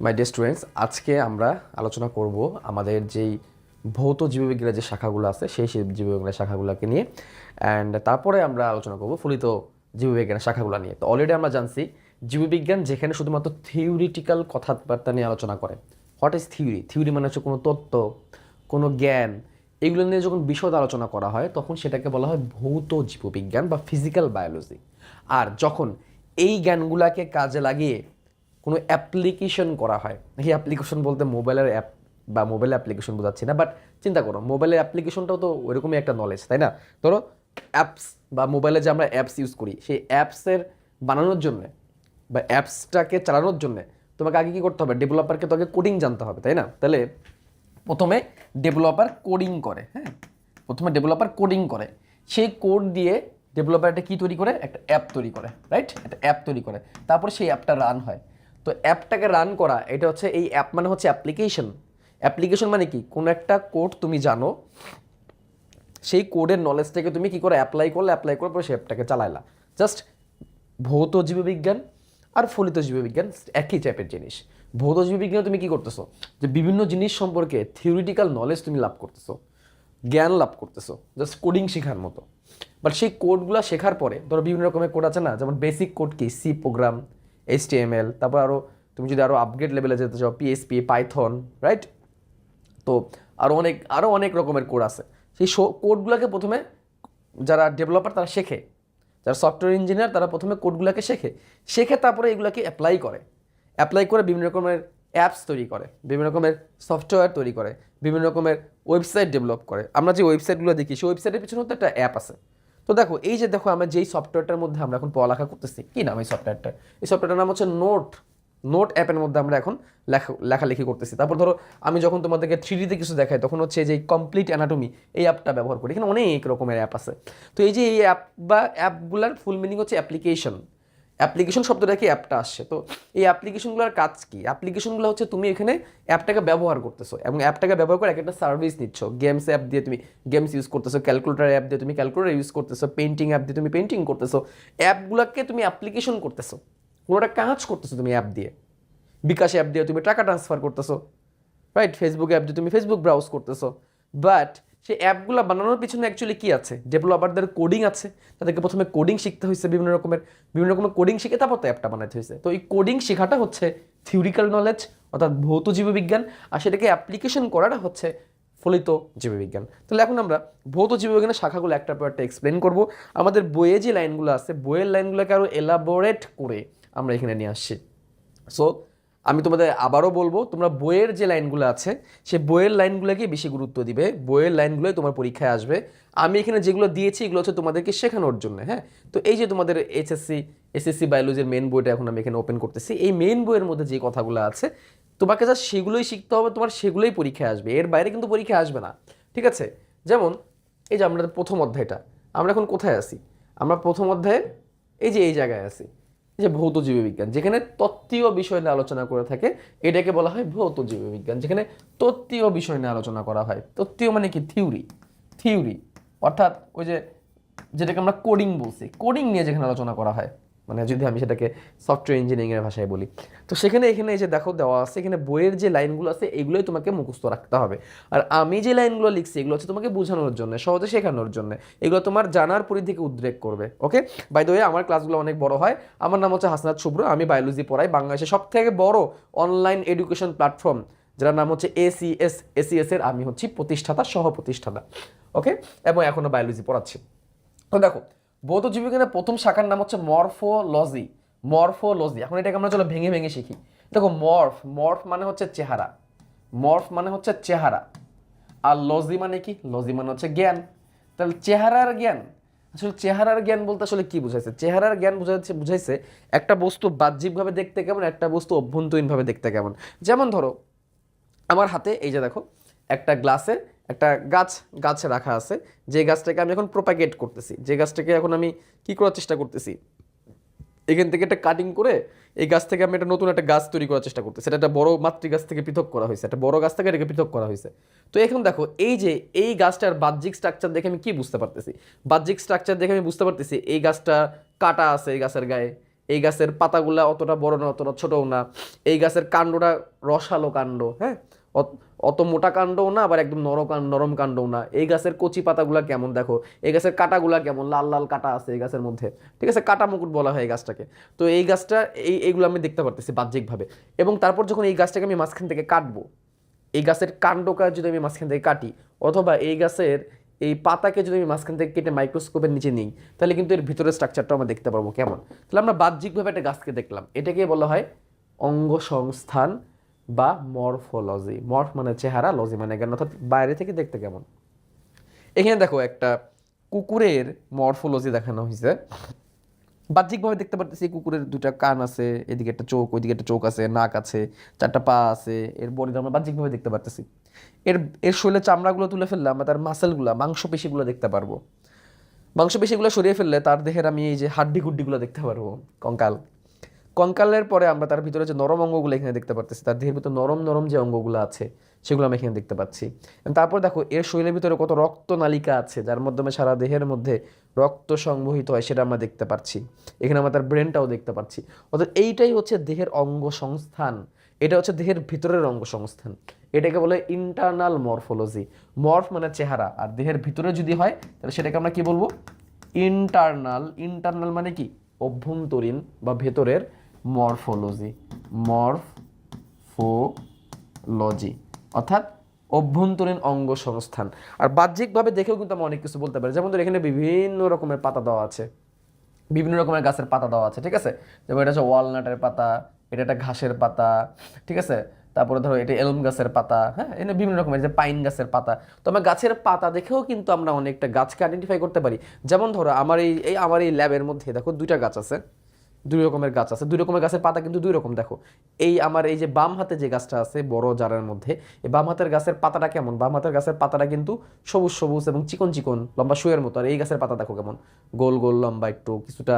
My dear students, আজকে আমরা আলোচনা করব আমাদের যেই ভৌত জীববিজ্ঞানের যে শাখাগুলো আছে সেই জীববিজ্ঞানের শাখাগুলোকে নিয়ে, অ্যান্ড তারপরে আমরা আলোচনা করব ফলিত জীববিজ্ঞানের শাখাগুলো নিয়ে। তো অলরেডি আমরা জানছি জীববিজ্ঞান যেখানে শুধুমাত্র থিওরিটিক্যাল কথাবার্তা নিয়ে আলোচনা করে। What is theory? থিওরি মানে হচ্ছে কোনো তত্ত্ব, কোনো জ্ঞান, এগুলো নিয়ে যখন বিশদ আলোচনা করা হয় তখন সেটাকে বলা হয় ভৌত জীববিজ্ঞান বা ফিজিক্যাল বায়োলজি। আর যখন এই জ্ঞানগুলোকে কাজে লাগিয়ে কোনো অ্যাপ্লিকেশন করা হয়, এই অ্যাপ্লিকেশন বলতে মোবাইলের অ্যাপ বা মোবাইলের অ্যাপ্লিকেশন বোঝাচ্ছি না, বাট চিন্তা করো মোবাইলের অ্যাপ্লিকেশনটাও তো ওইরকমই একটা নলেজ, তাই না? ধরো অ্যাপস বা মোবাইলে যে আমরা অ্যাপস ইউজ করি সেই অ্যাপসের বানানোর জন্যে বা অ্যাপসটাকে চালানোর জন্যে তোমাকে আগে কী করতে হবে? ডেভেলপারকে তোকে কোডিং জানতে হবে, তাই না? তাহলে প্রথমে ডেভেলপার কোডিং করে, হ্যাঁ, প্রথমে ডেভেলপার কোডিং করে, সেই কোড দিয়ে ডেভেলপার একটা কী তৈরি করে? একটা অ্যাপ তৈরি করে, রাইট? একটা অ্যাপ তৈরি করে, তারপর সেই অ্যাপটা রান হয়। তো অ্যাপটাকে রান করা, এটা হচ্ছে এই অ্যাপ মানে হচ্ছে অ্যাপ্লিকেশন। অ্যাপ্লিকেশন মানে কি? কোনো একটা কোড তুমি জানো, সেই কোডের নলেজটাকে তুমি কী করে অ্যাপ্লাই করে পরে সেই অ্যাপটাকে চালাইলা। জাস্ট ভৌত জীববিজ্ঞান আর ফলিত জীববিজ্ঞান একই টাইপের জিনিস। ভৌত জীববিজ্ঞানে তুমি কী করতেছো? যে বিভিন্ন জিনিস সম্পর্কে থিওরিটিক্যাল নলেজ তুমি লাভ করতেছো, জ্ঞান লাভ করতেছো, জাস্ট কোডিং শেখার মতো। বাট সেই কোডগুলো শেখার পরে ধরো বিভিন্ন রকমের কোড আছে না, যেমন বেসিক কোড কি সি প্রোগ্রাম, HTML, তারপর আরও তুমি যদি আরও আপগ্রেড লেভেলে যেতে চাও PHP, পাইথন, রাইট? তো আরও অনেক রকমের কোড আছে। সেই কোডগুলোকে প্রথমে যারা ডেভেলপার তারা শেখে, যারা সফটওয়্যার ইঞ্জিনিয়ার তারা প্রথমে কোডগুলোকে শেখে তারপরে এগুলোকে অ্যাপ্লাই করে বিভিন্ন রকমের অ্যাপস তৈরি করে, বিভিন্ন রকমের সফটওয়্যার তৈরি করে, বিভিন্ন রকমের ওয়েবসাইট ডেভেলপ করে। আমরা যে ওয়েবসাইটগুলো দেখি সেই ওয়েবসাইটের পিছনে তো একটা অ্যাপ আছে। তো দেখো আমরা যেই সফটওয়্যারটার মধ্যে আমরা এখন পড়ালেখা করতেছি, কি নাম এই সফটওয়্যারটা? এই সফটওয়্যারটার নাম হচ্ছে নোট অ্যাপের মধ্যে আমরা এখন লেখালেখি করতেছি। তারপর ধরো আমি যখন তোমাদেরকে 3D কিছু দেখাই তখন হচ্ছে যে কমপ্লিট অ্যানাটমি, এই অ্যাপটা ব্যবহার করি। এখানে অনেক রকমের অ্যাপ আছে। তো এই যে এই অ্যাপ বা অ্যাপগুলোর ফুল মিনিং হচ্ছে অ্যাপ্লিকেশন। অ্যাপ্লিকেশন শব্দটা কি? অ্যাপটা আসছে। তো এই অ্যাপ্লিকেশনগুলোর কাজ কি? অ্যাপ্লিকেশনগুলো হচ্ছে তুমি এখানে অ্যাপটাকে ব্যবহার করতেছো এবং অ্যাপটাকে ব্যবহার করে একটা সার্ভিস নিচ্ছ। গেমস অ্যাপ দিয়ে তুমি গেমস ইউজ করতেছো, ক্যালকুলেটার অ্যাপ দিয়ে তুমি ক্যালকুলেটার ইউজ করতেছো, পেন্টিং অ্যাপ দিয়ে তুমি পেন্টিং করতেছো। অ্যাপগুলোকে তুমি অ্যাপ্লিকেশন করতেছো, কোনো একটা কাজ করতেছো তুমি অ্যাপ দিয়ে। বিকাশ অ্যাপ দিয়ে তুমি টাকা ট্রান্সফার করতেছো, রাইট? ফেসবুক অ্যাপ দিয়ে তুমি ফেসবুক ব্রাউজ করতেছো। বাট সেই অ্যাপগুলো বানানোর পিছনে অ্যাকচুয়ালি কী আছে? ডেভেলপারদের কোডিং আছে, তাদেরকে প্রথমে কোডিং শিখতে হয়েছে, বিভিন্ন রকমের কোডিং শিখে তারপর তো অ্যাপটা বানাতে হয়েছে। তো এই কোডিং শেখাটা হচ্ছে থিওরিক্যাল নলেজ, অর্থাৎ ভৌত জীববিজ্ঞান, আর সেটাকে অ্যাপ্লিকেশন করাটা হচ্ছে ফলিত জীববিজ্ঞান। তাহলে এখন আমরা ভৌত জীববিজ্ঞানের শাখাগুলো একটার পর একটা এক্সপ্লেন করব। আমাদের বইয়ে যে লাইনগুলো আছে, বইয়ের লাইনগুলোকে আরও এলাবোরেট করে আমরা এখানে নিয়ে আসছি। সো আমি তোমাদের আবারও বলবো, তোমরা বইয়ের যে লাইনগুলো আছে সে বইয়ের লাইনগুলোকে বেশি গুরুত্ব দিবে, বইয়ের লাইনগুলোই তোমার পরীক্ষায় আসবে। আমি এখানে যেগুলো দিয়েছি এগুলো হচ্ছে তোমাদেরকে শেখানোর জন্য, হ্যাঁ। তো এই যে তোমাদের SSC বায়োলজির মেন বইটা এখন আমি এখানে ওপেন করতেছি। এই মেন বইয়ের মধ্যে যে কথাগুলো আছে তোমাকে যা সেগুলোই শিখতে হবে, তোমার সেগুলোই পরীক্ষায় আসবে, এর বাইরে কিন্তু পরীক্ষায় আসবে না, ঠিক আছে? যেমন এই যে আমরা প্রথম অধ্যায়টা, আমরা এখন কোথায় আছি? আমরা প্রথম অধ্যায়ে এই যে এই জায়গায় আছি, যে ভৌত জীববিজ্ঞান, যেখানে তত্ত্বীয় বিষয় নিয়ে আলোচনা করে থাকে এটাকে বলা হয় ভৌত জীববিজ্ঞান। যেখানে তত্ত্বীয় বিষয় নিয়ে আলোচনা করা হয়, তত্ত্বীয় মানে কি? থিওরি, অর্থাৎ ওই যে যেটাকে আমরা কোডিং বলছি, কোডিং নিয়ে যেখানে আলোচনা করা হয়, মানে যদি আমি সেটাকে সফটওয়্যার ইঞ্জিনিয়ারিংয়ের ভাষায় বলি। তো সেখানে এখানে এই যে দেখো দেওয়া আছে, এখানে বইয়ের যে লাইনগুলো আছে এগুলোই তোমাকে মুখস্থ রাখতে হবে। আর আমি যে লাইনগুলো লিখছি এগুলো হচ্ছে তোমাকে বোঝানোর জন্য, সহজে শেখানোর জন্য, এগুলো তোমার জানার পরিধিকে উদ্রেক করবে। ওকে, বাই দ্য ওয়ে আমার ক্লাসগুলো অনেক বড় হয়। আমার নাম হচ্ছে হাসনাত শুভ্র, আমি বায়োলজি পড়াই বাংলাদেশের সবথেকে বড় অনলাইন এডুকেশন প্ল্যাটফর্ম যার নাম হচ্ছে ACS এর আমি হচ্ছি প্রতিষ্ঠাতা, সহ প্রতিষ্ঠাতা। ওকে, এবং এখনো বায়োলজি পড়াচ্ছি। তো দেখো ভৌত জীববিজ্ঞানের প্রথম শাখার নাম হচ্ছে মরফোলজি। এখন এটাকে আমরা চলো ভেঙে ভেঙে শিখি। দেখো মর্ফ মানে হচ্ছে চেহারা, আর লজি মানে কি? লজি মানে হচ্ছে জ্ঞান। তাহলে চেহারার জ্ঞান, আসলে চেহারার জ্ঞান বলতে আসলে কি বুঝাইছে? চেহারার জ্ঞান বুঝাইছে একটা বস্তু বাহ্যিকভাবে দেখতে কেমন, একটা বস্তু অভ্যন্তরীণভাবে দেখতে কেমন। যেমন ধরো আমার হাতে এই যে দেখো একটা গ্লাসে একটা গাছ রাখা আছে, যে গাছটাকে আমি এখন প্রোপাগেট করতেছি, যে গাছটাকে এখন আমি কি করার চেষ্টা করতেছি, এখান থেকে একটা কাটিং করে এই গাছ থেকে আমি একটা নতুন একটা গাছ তৈরি করার চেষ্টা করতেছি। সেটা একটা বড় মাতৃ গাছ থেকে পৃথক করা হয়েছে, একটা বড় গাছ থেকে এটাকে পৃথক করা হয়েছে। তো এখন দেখো এই যে এই গাছটার বাহ্যিক স্ট্রাকচার দেখে আমি কি বুঝতে পারতেছি? বাহ্যিক স্ট্রাকচার দেখে আমি বুঝতে পারতেছি এই গাছটা কাটা আছে, এই গাছের গায়ে এই গাছের পাতাগুলা অতটা বড় না, অতটা ছোটও না, এই গাছের কাণ্ডটা রসালো কাণ্ড, হ্যাঁ, অত মোটা কাণ্ডও না, আবার একদম নরম কাণ্ডও না। এই গাছের কচি পাতাগুলা কেমন দেখো, এই গাছের কাঁটাগুলা কেমন, লাল লাল কাঁটা আছে এই গাছের মধ্যে, ঠিক আছে, কাঁটা মুকুট বলা হয় এই গাছটাকে। তো এই গাছটা এইগুলো আমি দেখতে পারতেছি বাহ্যিকভাবে। এবং তারপর যখন এই গাছটাকে আমি মাঝখান থেকে কাটবো, এই গাছের কাণ্ডটা যদি আমি মাঝখান থেকে কাটি, অথবা এই গাছের এই পাতাকে যদি আমি মাঝখান থেকে কেটে মাইক্রোস্কোপের নিচে নিই, তাহলে কিন্তু এর ভিতরের স্ট্রাকচারটা আমরা দেখতে পারবো কেমন। তাহলে আমরা বাহ্যিকভাবে একটা গাছকে দেখলাম, এটাকে বলা হয় অঙ্গ সংস্থান বা মরফোলজি। মরফ মানে চেহারা, লজি মানে জ্ঞান, অর্থাৎ বাইরে থেকে দেখতে কেমন। এখানে দেখো একটা কুকুরের মরফোলজি দেখানো হয়েছে। বাহ্যিকভাবে দেখতে পারতেছি কুকুরের দুইটা কান আছে, এদিকে একটা চোখ, ওইদিকে একটা চোখ আছে, নাক আছে, চারটা পা আছে, এর বডিটা আমরা বাহ্যিকভাবে দেখতে পারতেছি। এর এর শরীরের চামড়াগুলো তুলে ফেললে আমরা তার মাসেলগুলো, মাংসপেশিগুলো দেখতে পারবো। মাংসপেশিগুলো সরিয়ে ফেললে তার দেহের আমি এই যে হাড্ডি গুড্ডিগুলো দেখতে পারবো, কঙ্কাল। কঙ্কালের পরে আমরা তার ভিতরে যে নরম অঙ্গগুলো এখানে দেখতে পারতেছি, তার দেহের ভিতরে নরম নরম যে অঙ্গগুলো আছে সেগুলো আমি এখানে দেখতে পাচ্ছি। তারপর দেখো এর শরীরের ভিতরে কত রক্ত নালিকা আছে, যার মাধ্যমে সারা দেহের মধ্যে রক্ত সংবহিত হয়, সেটা আমরা দেখতে পাচ্ছি। এখানে আমরা তার ব্রেনটাও দেখতে পাচ্ছি। অর্থাৎ এইটাই হচ্ছে দেহের অঙ্গ সংস্থান, এটা হচ্ছে দেহের ভিতরের অঙ্গ সংস্থান। এটাকে বলে ইন্টারনাল মরফোলজি। মরফ মানে চেহারা, আর দেহের ভিতরে যদি হয় তাহলে সেটাকে আমরা কি বলবো, ইন্টারনাল। ইন্টারনাল মানে কি, অভ্যন্তরীণ বা ভেতরের মরফোলজি, মরফোলজি অর্থাৎ অভ্যন্তরীণ অঙ্গ সংস্থান। আর বাহ্যিকভাবে দেখেও কিন্তু আমরা অনেক কিছু বলতে পারি। যেমন ধর এখানে বিভিন্ন রকমের পাতা দেওয়া আছে, বিভিন্ন রকমের গাছের পাতা দেওয়া আছে, ঠিক আছে। যেমন এটা হচ্ছে ওয়ালনাটের পাতা, এটা একটা ঘাসের পাতা, ঠিক আছে। তারপরে ধরো এটা এলম গাছের পাতা, হ্যাঁ, এখানে বিভিন্ন রকমের যে পাইন গাছের পাতা। তো আমরা গাছের পাতা দেখেও কিন্তু আমরা অনেকটা গাছকে আইডেন্টিফাই করতে পারি। যেমন ধরো আমার এই ল্যাবের মধ্যে দেখো দুইটা গাছ আছে, দুই রকমের গাছ আছে, দুই রকমের গাছের পাতা কিন্তু দুই রকম। দেখো আমার এই যে বাম হাতে যে গাছটা আছে বড় জারের মধ্যে, এই বাম হাতের গাছের পাতাটা কেমন, বাম হাতের গাছের পাতাটা কিন্তু সবুজ সবুজ এবং চিকন চিকন লম্বা শুয়ের মতো। আর এই গাছের পাতা দেখো কেমন গোল গোল লম্বা, একটু কিছুটা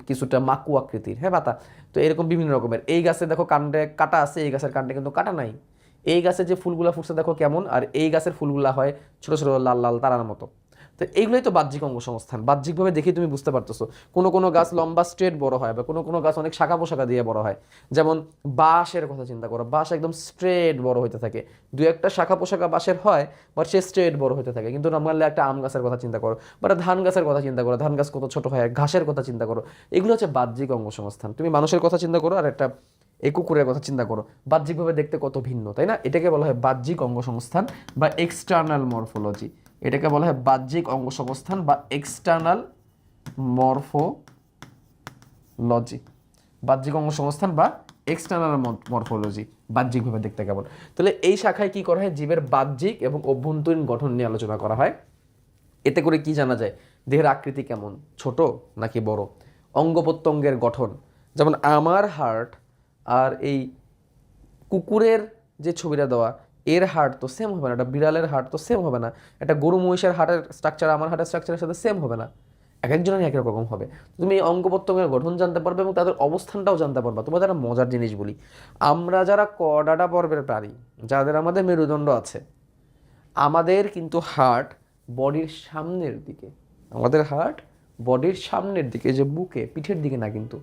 কিছুটা মাকু আকৃতির, হ্যাঁ, পাতা। তো এরকম বিভিন্ন রকমের। এই গাছে দেখো কাণ্ডে কাটা আছে, এই গাছের কাণ্ডে কিন্তু কাটা নাই। এই গাছে যে ফুলগুলা ফুটছে দেখো কেমন, আর এই গাছের ফুলগুলা হয় ছোট ছোট লাল লাল তারার মতো। তো এইগুলোই তো বাহ্যিক অঙ্গ সংস্থান। বাহ্যিকভাবে দেখেই তুমি বুঝতে পারতেছো কোনো কোনো গাছ লম্বা স্ট্রেট বড় হয়, বা কোনো কোনো গাছ অনেক শাখা পোশাখা দিয়ে বড় হয়। যেমন বাঁশের কথা চিন্তা করো, বাঁশ একদম স্ট্রেট বড় হইতে থাকে, দু একটা শাখা পোশাখা বাঁশের হয়, বাট সে স্ট্রেট বড় হইতে থাকে। কিন্তু নর্মালি একটা আম গাছের কথা চিন্তা করো, বা ধান গাছের কথা চিন্তা করো, ধান গাছ কত ছোট হয়। ঘাসের কথা চিন্তা করো, এগুলো হচ্ছে বাহ্যিক অঙ্গ সংস্থান। তুমি মানুষের কথা চিন্তা করো, আর একটা এই কুকুরের কথা চিন্তা করো, বাহ্যিকভাবে দেখতে কত ভিন্ন, তাই না? এটাকে বলা হয় বাহ্যিক অঙ্গ সংস্থান বা এক্সটার্নাল মরফোলজি। এটাকে বলা হয় বাহ্যিক অঙ্গ সংস্থান বা এক্সটার্নাল মরফোলজি। বাহ্যিক অঙ্গ সংস্থান বা এক্সটার্নাল মরফোলজি, বাহ্যিকভাবে দেখতে কেমন। তাহলে এই শাখায় কি করা হয়, জীবের বাহ্যিক এবং অভ্যন্তরীণ গঠন নিয়ে আলোচনা করা হয়। এতে করে কি জানা যায়, দেহের আকৃতি কেমন, ছোট নাকি বড়, অঙ্গ প্রত্যঙ্গের গঠন। যেমন আমার হার্ট আর এই কুকুরের যে ছবিটা দেওয়া, এর হার্ট তো সেম হবে না, একটা বিড়ালের হার্ট তো সেম হবে না, একটা গরু মহিষের হার্টের স্ট্রাকচার আমার হার্টের স্ট্রাকচারের সাথে সেম হবে না, এক একজনের এক এক রকম হবে। তুমি এই অঙ্গ প্রত্যঙ্গের গঠন জানতে পারবে এবং তাদের অবস্থানটাও জানতে পারবা। তোমাদের একটা মজার জিনিস বলি, আমরা যারা কর্ডাটা পর্বের প্রাণী, যাদের আমাদের মেরুদণ্ড আছে, আমাদের কিন্তু হার্ট বডির সামনের দিকে, আমাদের হার্ট বডির সামনের দিকে, যে বুকে, পিঠের দিকে না কিন্তু।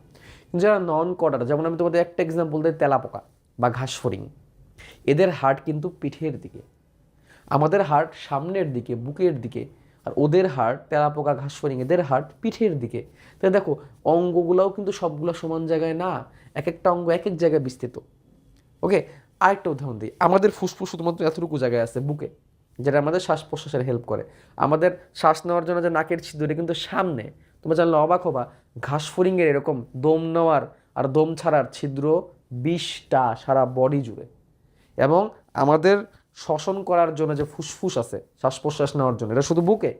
যারা নন কর্ডাটা, যেমন আমি তোমাদের একটা এক্সাম্পল দিই, তেলাপোকা বা ঘাসফড়িং, এদের হার্ট কিন্তু পিঠের দিকে, আমাদের হার্ট সামনের দিকে, বুকের দিকে। আর ওদের হার্ট, তেলাপোকা ঘাসফড়িং, এদের হার্ট পিঠের দিকে। তাই দেখো অঙ্গগুলোও কিন্তু সবগুলো সমান জায়গায় না, এক একটা অঙ্গ এক এক জায়গায় বিস্তৃত। ওকে, আরেকটা উদাহরণ দিই, আমাদের ফুসফুস শুধুমাত্র এতটুকু জায়গায় আছে বুকে, যেটা আমাদের শ্বাস প্রশ্বাসের হেল্প করে। আমাদের শ্বাস নেওয়ার জন্য যে নাকের ছিদ্র, এটা কিন্তু সামনে। তোমরা জানলে অবাক হবা, ঘাসফড়িংয়ের এরকম দম নেওয়ার আর দম ছাড়ার ছিদ্র 20টা সারা বডি জুড়ে। এবং আমাদের শ্বসন করার জন্য যে ফুসফুস আছে শ্বাস প্রশ্বাস নেওয়ার জন্য, এটা শুধু বুকে।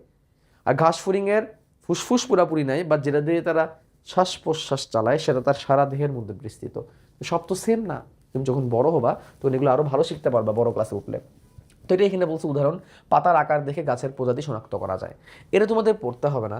আর ঘাসফড়িংয়ের ফুসফুস পুরাপুরি নাই, বা যেটা দিয়ে তারা শ্বাস প্রশ্বাস চালায় সেটা তার সারা দেহের মধ্যে বিস্তৃত। সব তো সেম না। তুমি যখন বড় হবা তখন এগুলো আরও ভালো শিখতে পারবা বড় ক্লাসে উঠলে। তো এটা এখানে বলছে উদাহরণ, পাতার আকার দেখে গাছের প্রজাতি শনাক্ত করা যায়। এটা তোমাদের পড়তে হবে না,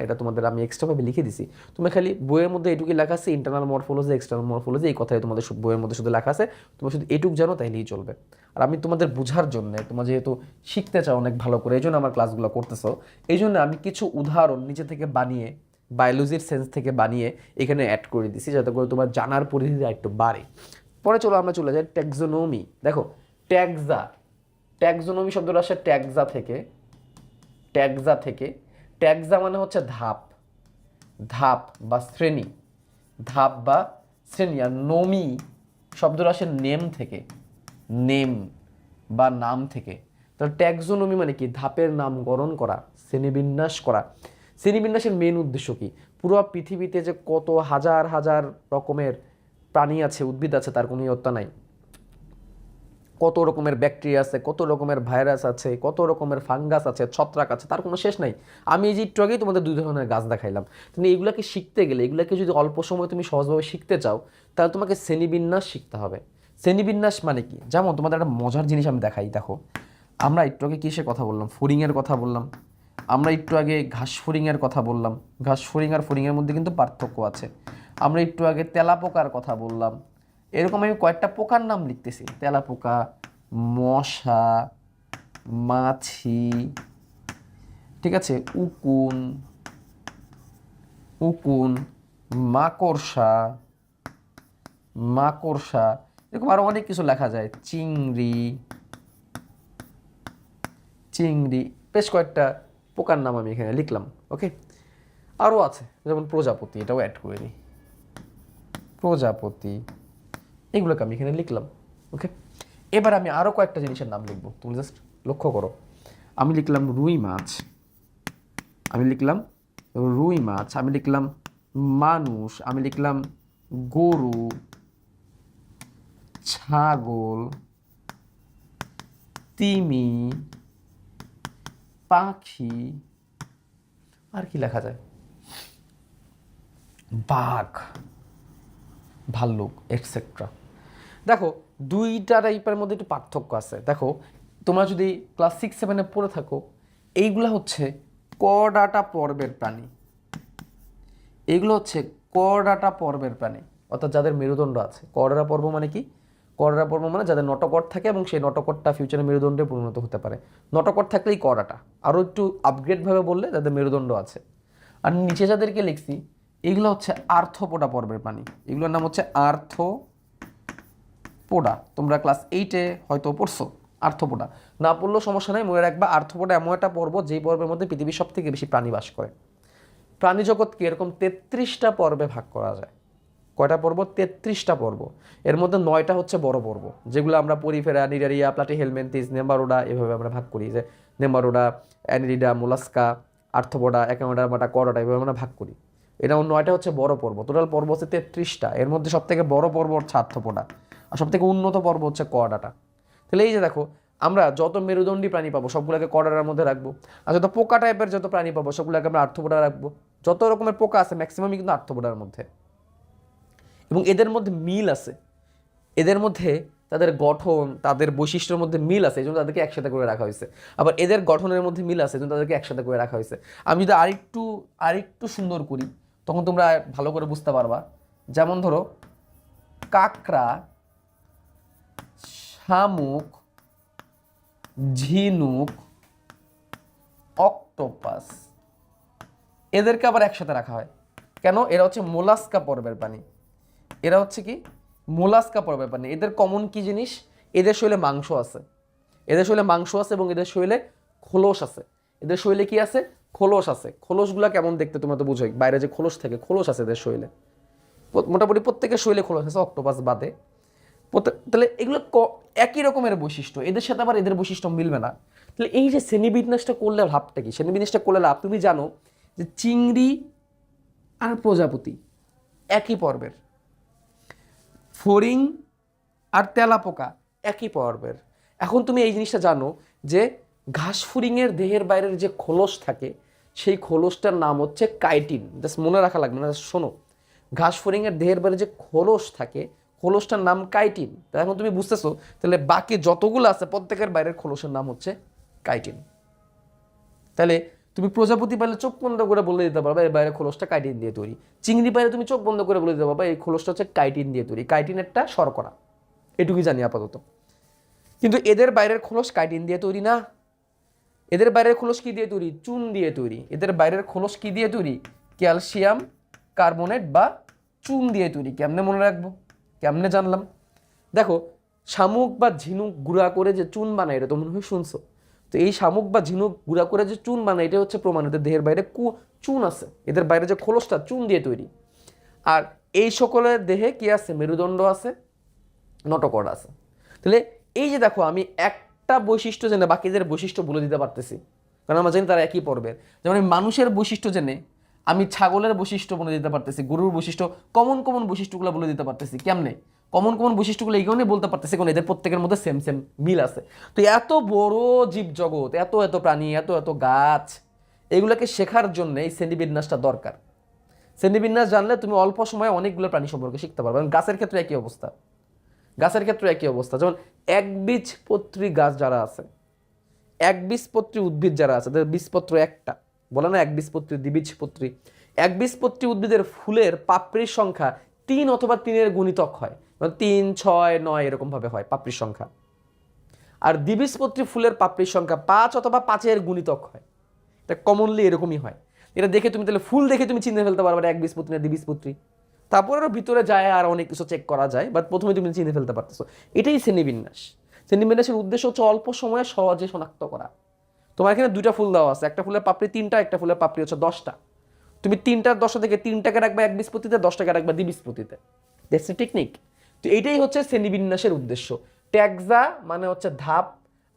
এটা তোমাদের আমি এক্সট্রাভাবে লিখে দিছি। তুমি খালি বইয়ের মধ্যে এটুকুই লেখা আছে, ইন্টারনাল মরফোলজি, এক্সটার্নাল মরফোলজি, এই কথাই তোমাদের বইয়ের মধ্যে শুধু লেখা আছে। তুমি শুধু এটুক জানো তাইলেই চলবে। আর আমি তোমাদের বোঝার জন্য, তোমরা যেহেতু শিখতে চাও অনেক ভালো করে, এই জন্য আমার ক্লাসগুলো করতেছো, এই জন্য আমি কিছু উদাহরণ নিচে থেকে বানিয়ে বায়োলজির সেন্স থেকে বানিয়ে এখানে অ্যাড করে দিছি যাতে করে তোমার জানার পরিধিটা একটু বাড়ে। পরে চলো আমরা চলে যাই ট্যাক্সোনমি। দেখো ট্যাক্সা, ট্যাক্সোনমি শব্দটা আসে ট্যাক্সা থেকে। ট্যাক্সা থেকে, ট্যাক্সা মানে হচ্ছে ধাপ, ধাপ বা শ্রেণী, ধাপ বা শ্রেণী। আর নমি শব্দটা আসে নেম থেকে, নেম বা নাম থেকে। তো ট্যাক্সোনমি মানে কি? ধাপের নামকরণ করা, শ্রেণীবিন্যাস করা। শ্রেণীবিন্যাসের মেন উদ্দেশ্য কি? পুরো পৃথিবীতে যে কত হাজার হাজার রকমের প্রাণী আছে, উদ্ভিদ আছে, তার কোনো ইয়ত্তা নাই। কত রকমের ব্যাকটেরিয়া আছে, কত রকমের ভাইরাস আছে, কত রকমের ফাঙ্গাস আছে, ছত্রাক আছে, তার কোনো শেষ নাই। আমি এই যে একটু আগেই তোমাদের 2 ধরনের গাছ দেখাইলাম। তুমি এইগুলোকে শিখতে গেলে, এগুলোকে যদি অল্প সময় তুমি সহজভাবে শিখতে চাও, তাহলে তোমাকে শ্রেণীবিন্যাস শিখতে হবে। শ্রেণীবিন্যাস মানে কি? যেমন তোমাদের একটা মজার জিনিস আমি দেখাই। দেখো আমরা একটু আগে কিসের কথা বললাম? ফড়িংয়ের কথা বললাম। আমরা একটু আগে ঘাস ফড়িংয়ের কথা বললাম। ঘাস ফড়িং আর ফড়িংয়ের মধ্যে কিন্তু পার্থক্য আছে। আমরা একটু আগে তেলাপোকার কথা বললাম। এরকম আমি কয়েকটা পোকার নাম লিখতেছি: তেলাপোকা, মশা, মাছি, ঠিক আছে, উকুন, উকুন, মাকড়সা, মাকড়সা, এরকম আরো অনেক কিছু লেখা যায়। চিংড়ি, চিংড়ি, বেশ কয়েকটা পোকার নাম আমি এখানে লিখলাম। ওকে, আরও আছে যেমন প্রজাপতি, এটাও অ্যাড করে নিই। প্রজাপতি, এগুলোকে আমি এখানে লিখলাম। ওকে, এবার আমি আরও কয়েকটা জিনিসের নাম লিখবো, তুমি জাস্ট লক্ষ্য করো। আমি লিখলাম রুই মাছ, আমি লিখলাম রুই মাছ, আমি লিখলাম মানুষ, আমি লিখলাম গরু, ছাগল, তিমি, পাখি, আর কি লেখা যায়, বাঘ, ভাল্লুক, এটসেট্রা। দেখো দুইটা টাইপের মধ্যে একটু পার্থক্য আছে। দেখো তোমরা যদি ক্লাস 6-7-এ পড়ে থাকো, এইগুলো হচ্ছে করডাটা পর্বের প্রাণী। এইগুলো হচ্ছে করডাটা পর্বের প্রাণী, অর্থাৎ যাদের মেরুদণ্ড আছে। করডাটা পর্ব মানে কি? করডাটা পর্ব মানে যাদের নটকট থাকে এবং সেই নটকটটা ফিউচারে মেরুদণ্ডে পরিণত হতে পারে। নটকট থাকলেই করডাটা, আরও একটু আপগ্রেডভাবে বললে যাদের মেরুদণ্ড আছে। আর নিচে যাদেরকে লিখছি, এগুলো হচ্ছে আর্থ্রোপোডা পর্বের প্রাণী। এগুলোর নাম হচ্ছে আর্থ্রোপোডা। তোমরা ক্লাস 8-এ হয়তো পড়ছো আর্থ্রোপোডা, না পড়লেও সমস্যা নাই, মনে রাখবা আর্থ্রোপোডা এমন একটা পর্ব যেই পর্বের মধ্যে পৃথিবীর সব থেকে বেশি প্রাণী বাস করে। প্রাণী জগৎকে এরকম 33টা পর্বে ভাগ করা যায়। কয়টা পর্ব? 33টা পর্ব। এর মধ্যে 9টা হচ্ছে বড় পর্ব, যেগুলো আমরা পরিফেরা, নিডারিয়া, প্লাটিহেলমিনথিস, নেমারোডা এভাবে আমরা ভাগ করি। যে নেমারোডা, অ্যানিলিডা, মোলাস্কা, আর্থ্রোপোডা, অ্যাকামাডার্মাটা, করোডা, এভাবে আমরা ভাগ করি। এটা 9টা হচ্ছে বড় পর্ব। টোটাল পর্ব হচ্ছে 33টা। এর মধ্যে সব থেকে বড় পর্ব হচ্ছে আর্থ্রোপোডা, আর সব থেকে উন্নত পর্ব হচ্ছে করোডাটা। তাহলে এই যে দেখো, আমরা যত মেরুদণ্ডী প্রাণী পাবো সবগুলোকে করোডার মধ্যে রাখবো, আর যত পোকা টাইপের যত প্রাণী পাবো সবগুলোকে আমরা আর্থ্রোপোডা রাখবো। যত রকমের পোকা আছে ম্যাক্সিমামই কিন্তু আর্থ্রোপোডার মধ্যে। এবং এদের মধ্যে মিল আছে, এদের মধ্যে তাদের গঠন, তাদের বৈশিষ্ট্যের মধ্যে মিল আছে, এই জন্য তাদেরকে একসাথে করে রাখা হয়েছে। আবার এদের গঠনের মধ্যে মিল আছে, এই জন্য তাদেরকে একসাথে করে রাখা হয়েছে। আমি যদি আরেকটু সুন্দর করি, তখন তোমরা ভালো করে বুঝতে পারবা। যেমন ধরো কাঁকড়া, শামুক, ঝিনুক, অক্টোপাস, এদেরকে আবার একসাথে রাখা হয় কেন? এরা হচ্ছে মোলাস্কা পর্বের প্রাণী। এরা হচ্ছে কি? মোলাস্কা পর্বের প্রাণী। এদের কমন কি জিনিস? এদের শরীরে মাংস আছে, এদের শরীরে মাংস আছে এবং এদের শরীরে খোলস আছে। এদের শরীরে কি আছে? খোলস আছে। খোলসগুলো কেমন দেখতে তোমরা তো বুঝোই, বাইরে যে খোলস থাকে, খোলস আছে এদের শরীরে। মোটামুটি প্রত্যেকের শরীরে খোলস আছে, অক্টোপাস বাদে। তাহলে এগুলো একই রকমের বৈশিষ্ট্য, এদের সাথে আবার এদের বৈশিষ্ট্য মিলবে না। তাহলে এই যে শ্রেণীবিন্যাসটা করলে লাভটা কি? শ্রেণীবিন্যাসটা করলে লাভ, তুমি জানো যে চিংড়ি আর প্রজাপতি একই পর্বের, ফড়িং আর তেলাপোকা একই পর্বের। এখন তুমি এই জিনিসটা জানো যে ঘাস ফড়িংয়ের দেহের বাইরের যে খোলস থাকে, সেই খোলসটার নাম হচ্ছে কাইটিন। জাস্ট মনে রাখা লাগবে না, শোনো। ঘাস ফড়িংয়ের দেহের বাইরে যে খোলস থাকে, খোলসটার নাম কাইটিন। তা এখন তুমি বুঝতেছো, তাহলে বাকি যতগুলো আছে প্রত্যেকের বাইরের খোলসের নাম হচ্ছে কাইটিন। তাহলে তুমি প্রজাপতি পাইলে চোখ বন্ধ করে বলে দিতে পারবা এর বাইরে খোলসটা কাইটিন দিয়ে তৈরি। চিংড়ি পাইলে তুমি চোখ বন্ধ করে বলে দিতে পারবা এই খোলসটা হচ্ছে কাইটিন দিয়ে তৈরি। কাইটিন একটা শর্করা, এটুকুই জানি আপাতত। কিন্তু এদের বাইরের খোলস কাইটিন দিয়ে তৈরি না। এদের বাইরের খোলস কি দিয়ে তৈরি? চুন দিয়ে তৈরি। এদের বাইরের খোলস কি দিয়ে তৈরি? ক্যালসিয়াম কার্বনেট বা চুন দিয়ে তৈরি। কেমনে মনে রাখবো, কেমনে জানলাম? দেখো, শামুক বা ঝিনুক গুঁড়া করে যে চুন বানায় এটা তো মনে হয় শুনছো। তো এই শামুক বা ঝিনুক গুঁড়া করে যে চুন বানায় এটা হচ্ছে প্রমাণ এদের দেহের বাইরে চুন আছে, এদের বাইরে যে খোলসটা চুন দিয়ে তৈরি। আর এই সকলের দেহে কি আছে? মেরুদণ্ড আছে, নটকর্ড আছে। তাহলে এই যে দেখো, আমি একটা বৈশিষ্ট্য জেনে বাকিদের বৈশিষ্ট্য বলে দিতে পারতেছি, কারণ আমরা জানি তারা একই পর্বের। যেমন আমি মানুষের বৈশিষ্ট্য জেনে আমি ছাগলের বৈশিষ্ট্য বলে দিতে পারতেছি, গরুর বৈশিষ্ট্য, কমন কমন বৈশিষ্ট্যগুলো বলে দিতে পারতেছি। কেমনে? কমন কমন বৈশিষ্ট্যগুলো এই কারণে বলতে পারতেছি কারণ এদের প্রত্যেকের মধ্যে সেম সেম মিল আছে। তো এত বড় জীবজগৎ, এত এত প্রাণী, এত এত গাছ, এগুলোকে শেখার জন্য এই শ্রেণীবিন্যাসটা দরকার। শ্রেণীবিন্যাস জানলে তুমি অল্প সময়ে অনেকগুলো প্রাণী সম্পর্কে শিখতে পারবে। গাছের ক্ষেত্রে একই অবস্থা, গাছের ক্ষেত্রে একই অবস্থা। যেমন একবীজপত্রী গাছ যারা আছে, একবীজপত্রী উদ্ভিদ যারা আছে, তাদের বীজপত্র একটা, বলে না একবীজপত্রী দ্বিবীজপত্রী। একবীজপত্রী উদ্ভিদের ফুলের পাপড়ির সংখ্যা 3 অথবা 3-এর গুণিতক হয়, 3, 6, 9 এরকম ভাবে হয় পাপড়ির সংখ্যা। আর দ্বিবীজপত্রী ফুলের পাপড়ির সংখ্যা 5 অথবা 5-এর গুণিতক হয়। এটা কমনলি এরকমই হয়। এটা দেখে তুমি তাহলে ফুল দেখে তুমি চিনে ফেলতে পারবে একবীজপত্রী না দ্বিবীজপত্রী। তারপরে আরও ভিতরে যায় আর অনেক কিছু চেক করা যায়, বাট প্রথমে তুমি চিনে ফেলতে পারতেছো। এটাই শ্রেণীবিন্যাস। শ্রেণীবিন্যাসের উদ্দেশ্য হচ্ছে অল্প সময়ে সহজে শনাক্ত করা। তোমার এখানে 2টা ফুল দেওয়া আছে, একটা ফুলের পাপড়ি 3টা, একটা ফুলের পাপড়ি হচ্ছে 10টা। তুমি 3টার 10টা থেকে 3টাকে রাখবে একবীজপত্রীতে, 10টাকে রাখবে দ্বিবীজপত্রীতে। That's a technique. তো এইটাই হচ্ছে শ্রেণীবিন্যাসের উদ্দেশ্য। ট্যাক্সা মানে হচ্ছে ধাপ,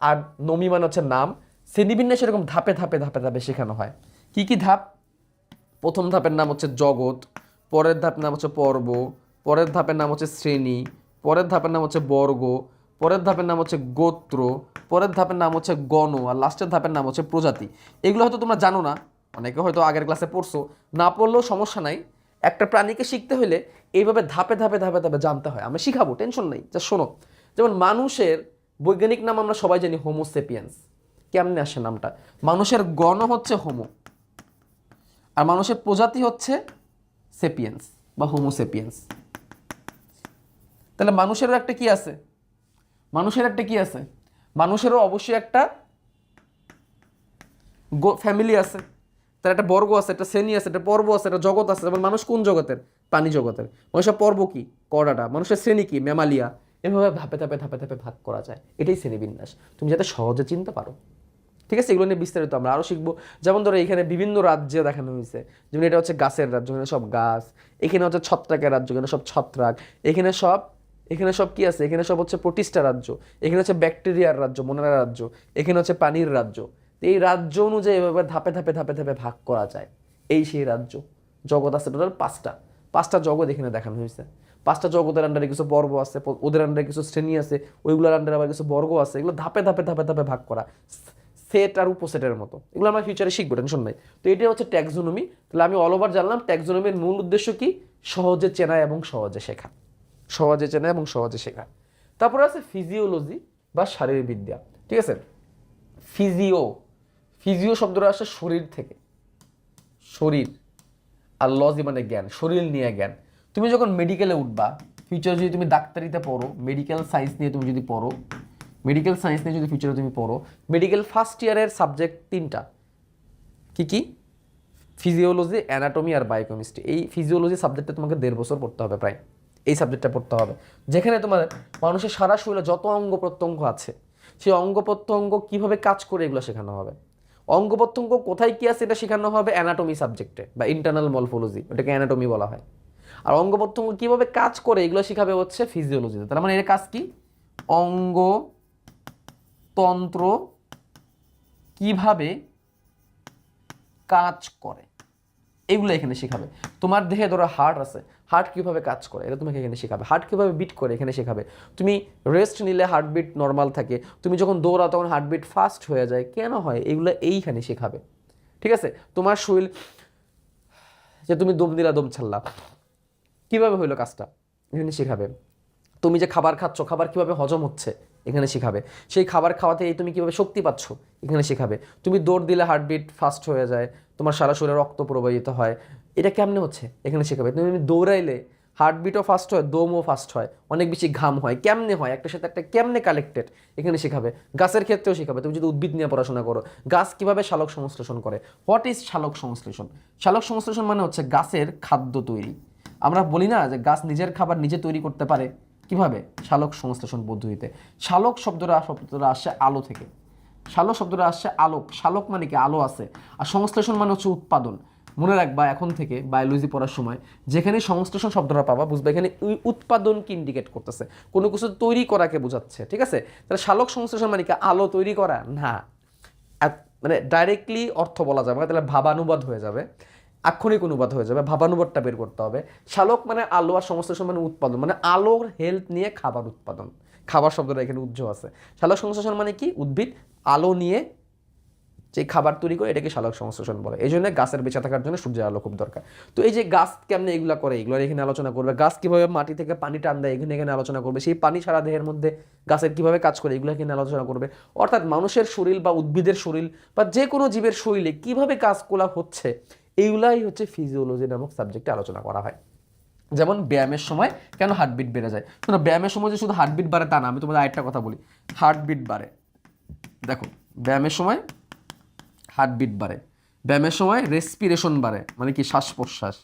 আর নমি মানে হচ্ছে নাম। শ্রেণীবিন্যাস এরকম ধাপে ধাপে ধাপে ধাপে শেখানো হয়। কি কি ধাপ? প্রথম ধাপের নাম হচ্ছে জগৎ, পরের ধাপের নাম হচ্ছে পর্ব, পরের ধাপের নাম হচ্ছে শ্রেণী, পরের ধাপের নাম হচ্ছে বর্গ, পরের ধাপের নাম হচ্ছে গোত্র, পরের ধাপের নাম হচ্ছে গণ, আর লাস্টের ধাপের নাম হচ্ছে প্রজাতি। এগুলো হয়তো তোমরা জানো না, অনেকে হয়তো আগের ক্লাসে পড়ছো, না পড়লেও সমস্যা নাই। একটা প্রাণীকে শিখতে হলে এইভাবে ধাপে ধাপে ধাপে ধাপে জানতে হয়। আমরা শিখাবো, টেনশন নেই, যা শোনো। যেমন মানুষের বৈজ্ঞানিক নাম আমরা সবাই জানি হোমোসেপিয়েন্স। কেমনে আসে নামটা? মানুষের গণ হচ্ছে হোমো, আর মানুষের প্রজাতি হচ্ছে সেপিয়েন্স বা হোমোসেপিয়েন্স। তাহলে মানুষেরও একটা কি আছে? মানুষের একটা কি আছে? মানুষেরও অবশ্যই একটা ফ্যামিলি আছে, তার একটা বর্গ আছে, একটা শ্রেণী আছে, একটা পর্ব আছে, একটা জগৎ আছে। যেমন মানুষ কোন জগতের? প্রাণী জগতের। মানুষের পর্ব কি? কর্ডাটা। মানুষের শ্রেণী কি? ম্যামালিয়া। এভাবে ধাপে ধাপে ধাপে ধাপে ভাগ করা যায়। এটাই শ্রেণীবিন্যাস, তুমি যাতে সহজে চিনতে পারো। ঠিক আছে, এগুলো নিয়ে বিস্তারিত আমরা আরও শিখবো। যেমন ধরো এখানে বিভিন্ন রাজ্যে দেখানো হয়েছে, যেমন এটা হচ্ছে গাছের রাজ্য, এখানে সব গাছ। এখানে হচ্ছে ছত্রাকের রাজ্য, এখানে সব ছত্রাক। এখানে সব কি আছে? এখানে সব হচ্ছে প্রোটিস্টা রাজ্য। এখানে হচ্ছে ব্যাকটেরিয়ার রাজ্য, মোনারা রাজ্য। এখানে হচ্ছে পানির রাজ্য। এই রাজ্য অনুযায়ী এভাবে ধাপে ধাপে ধাপে ধাপে ভাগ করা যায়। এই সেই রাজ্য। জগৎ আছে টোটাল 5টা জগৎ এখানে দেখানো হয়েছে। 5টা জগতের আন্ডারে কিছু পর্ব আছে, ওদের আন্ডারে কিছু শ্রেণী আছে, ওইগুলোর আন্ডারে আবার কিছু বর্গ আছে। এগুলো ধাপে ধাপে ধাপে ধাপে ভাগ করা, সেট আর উপসেটের মতো। এগুলো আমরা ফিউচারে শিখবো, টেনশন নাই। তো এটা হচ্ছে ট্যাক্সোনমি। তাহলে আমি অল ওভার জানলাম ট্যাক্সোনমির মূল উদ্দেশ্য কি? সহজে চেনা এবং সহজে শেখা। সহজে চেনা এবং সহজে শেখা। তারপরে আছে ফিজিওলজি বা শারীরবিদ্যা। ঠিক আছে, ফিজিও শব্দটা আসে শরীর থেকে, শরীর। আর লজি মানে জ্ঞান, শরীর নিয়ে জ্ঞান। তুমি যখন মেডিকেলে উঠবা, ফিউচারে যদি তুমি ডাক্তারিতে পড়ো, মেডিকেল সায়েন্স নিয়ে তুমি যদি পড়ো, মেডিকেল সায়েন্স নিয়ে যদি ফিউচারে তুমি পড়ো, মেডিকেল ফার্স্ট ইয়ারের সাবজেক্ট 3টা। কি কি? ফিজিওলজি, অ্যানাটমি আর বায়োকেমিস্ট্রি। এই ফিজিওলজি সাবজেক্টটা তোমাকে 1.5 বছর পড়তে হবে প্রায়। এই সাবজেক্টটা পড়তে হবে, যেখানে তোমার মানুষের সারা শরীরে যত অঙ্গ প্রত্যঙ্গ আছে, সেই অঙ্গ প্রত্যঙ্গ কীভাবে কাজ করে এগুলো শেখানো হবে। অঙ্গ প্রত্যঙ্গ কোথায় কী আছে এটা শেখানো হবে অ্যানাটমি সাবজেক্টে বা ইন্টারনাল মরফোলজি, ওটাকে অ্যানাটমি বলা হয়। আর অঙ্গ প্রত্যঙ্গ কীভাবে কাজ করে এগুলো শেখাবে হচ্ছে ফিজিওলজিতে। তার মানে এর কাজ কি? অঙ্গতন্ত্র কিভাবে কাজ করে এগুলো এখানে শেখাবে। তোমার দেহে ধরো হার্ট আছে, হার্ট কীভাবে কাজ করে এটা তোমাকে এখানে শেখাবে। হার্ট কীভাবে বিট করে এখানে শেখাবে। তুমি রেস্ট নিলে হার্টবিট নর্মাল থাকে, তুমি যখন দৌড়াও তখন হার্টবিট ফাস্ট হয়ে যায়, কেন হয় এগুলো এইখানে শেখাবে। ঠিক আছে, তোমার শরীর যে তুমি দম দিলা দম ছাড়লা, কীভাবে হইলো কাজটা এখানে শেখাবে। তুমি যে খাবার খাচ্ছ, খাবার কীভাবে হজম হচ্ছে এখানে শেখাবে। সেই খাবার খাওয়াতে তুমি কীভাবে শক্তি পাচ্ছ এখানে শেখাবে। তুমি দৌড় দিলে হার্টবিট ফাস্ট হয়ে যায়, তোমার সারা শরীরে রক্ত প্রবাহিত হয়, এটা কেমনে হচ্ছে এখানে শেখাবে। তুমি দৌড়াইলে হার্টবিটও ফাস্ট হয়, দমও ফাস্ট হয়, অনেক বেশি ঘাম হয়, কেমনে হয়, একটার সাথে একটা কেমনে কালেক্টেড, এখানে শেখাবে। গাছের ক্ষেত্রেও শেখাবে, তুমি যদি উদ্ভিদ নিয়ে পড়াশোনা করো, গাছ কিভাবে সালোক সংশ্লেষণ করে। হোয়াট ইজ সালোক সংশ্লেষণ? সালোক সংশ্লেষণ মানে হচ্ছে গাছের খাদ্য তৈরি। আমরা বলি না যে গাছ নিজের খাবার নিজে তৈরি করতে পারে, কিভাবে? সালোক সংশ্লেষণ পদ্ধতিতে। শালক শব্দটা আসছে আলো থেকে। শালক শব্দটা আসছে আলোক, শালক মানে কি? আলো আছে। আর সংশ্লেষণ মানে হচ্ছে উৎপাদন। মনে রাখবা এখন থেকে বায়োলজি পড়ার সময় যেখানে সংশ্লেষণ শব্দটা পাবা, বুঝবা এখানে উৎপাদনকে ইন্ডিকেট করতেছে, কোনো কিছু তৈরি করাকে বোঝাচ্ছে, ঠিক আছে? তাহলে শালক সংশ্লেষণ মানে কি? আলো তৈরি করা না, মানে ডাইরেক্টলি অর্থ বলা যাবে না, তাহলে ভাবানুবাদ হয়ে যাবে, আক্ষরিক অনুবাদ হয়ে যাবে, ভাবানুবাদটা বের করতে হবে। শালক মানে আলো, আর সংশ্লেষণ মানে উৎপাদন, মানে আলোর হেল্প নিয়ে খাবার উৎপাদন। খাবার শব্দটা এখানে উজ্জ্ব আছে। শালক সংশ্লেষণ মানে কি? উদ্ভিদ আলো নিয়ে যে খাবার তৈরি করে, এটাকে শালক সংশ্লেষণ বলে। এই জন্য গাছের বেঁচে থাকার জন্য সূর্যের আলো খুব দরকার। তো এই যে গাছ কেমনে এগুলো করে, এগুলো এখানে আলোচনা করবে। গাছ কিভাবে মাটি থেকে পানি টান দেয়, এখানে আলোচনা করবে। সেই পানি সারা দেহের মধ্যে গাছের কিভাবে কাজ করে, এগুলো এখানে আলোচনা করবে। অর্থাৎ মানুষের শরীর বা উদ্ভিদের শরীর বা যে কোনো জীবের শরীরে কিভাবে কাজগুলো হচ্ছে, এইগুলাই হচ্ছে ফিজিওলজি নামক সাবজেক্টে আলোচনা করা হয়। যেমন ব্যায়ামের সময় কেন হার্টবিট বেড়ে যায়, শোনো, ব্যায়ামের সময় যে শুধু হার্টবিট বাড়ে তা না, আমি তোমাদের আরেকটা কথা বলি। হার্টবিট বাড়ে, দেখো, ব্যায়ামের সময় হার্টবিট বাড়ে, ব্যায়ামের সময় রেসপিরেশন বাড়ে, মানে কি? শ্বাস প্রশ্বাস,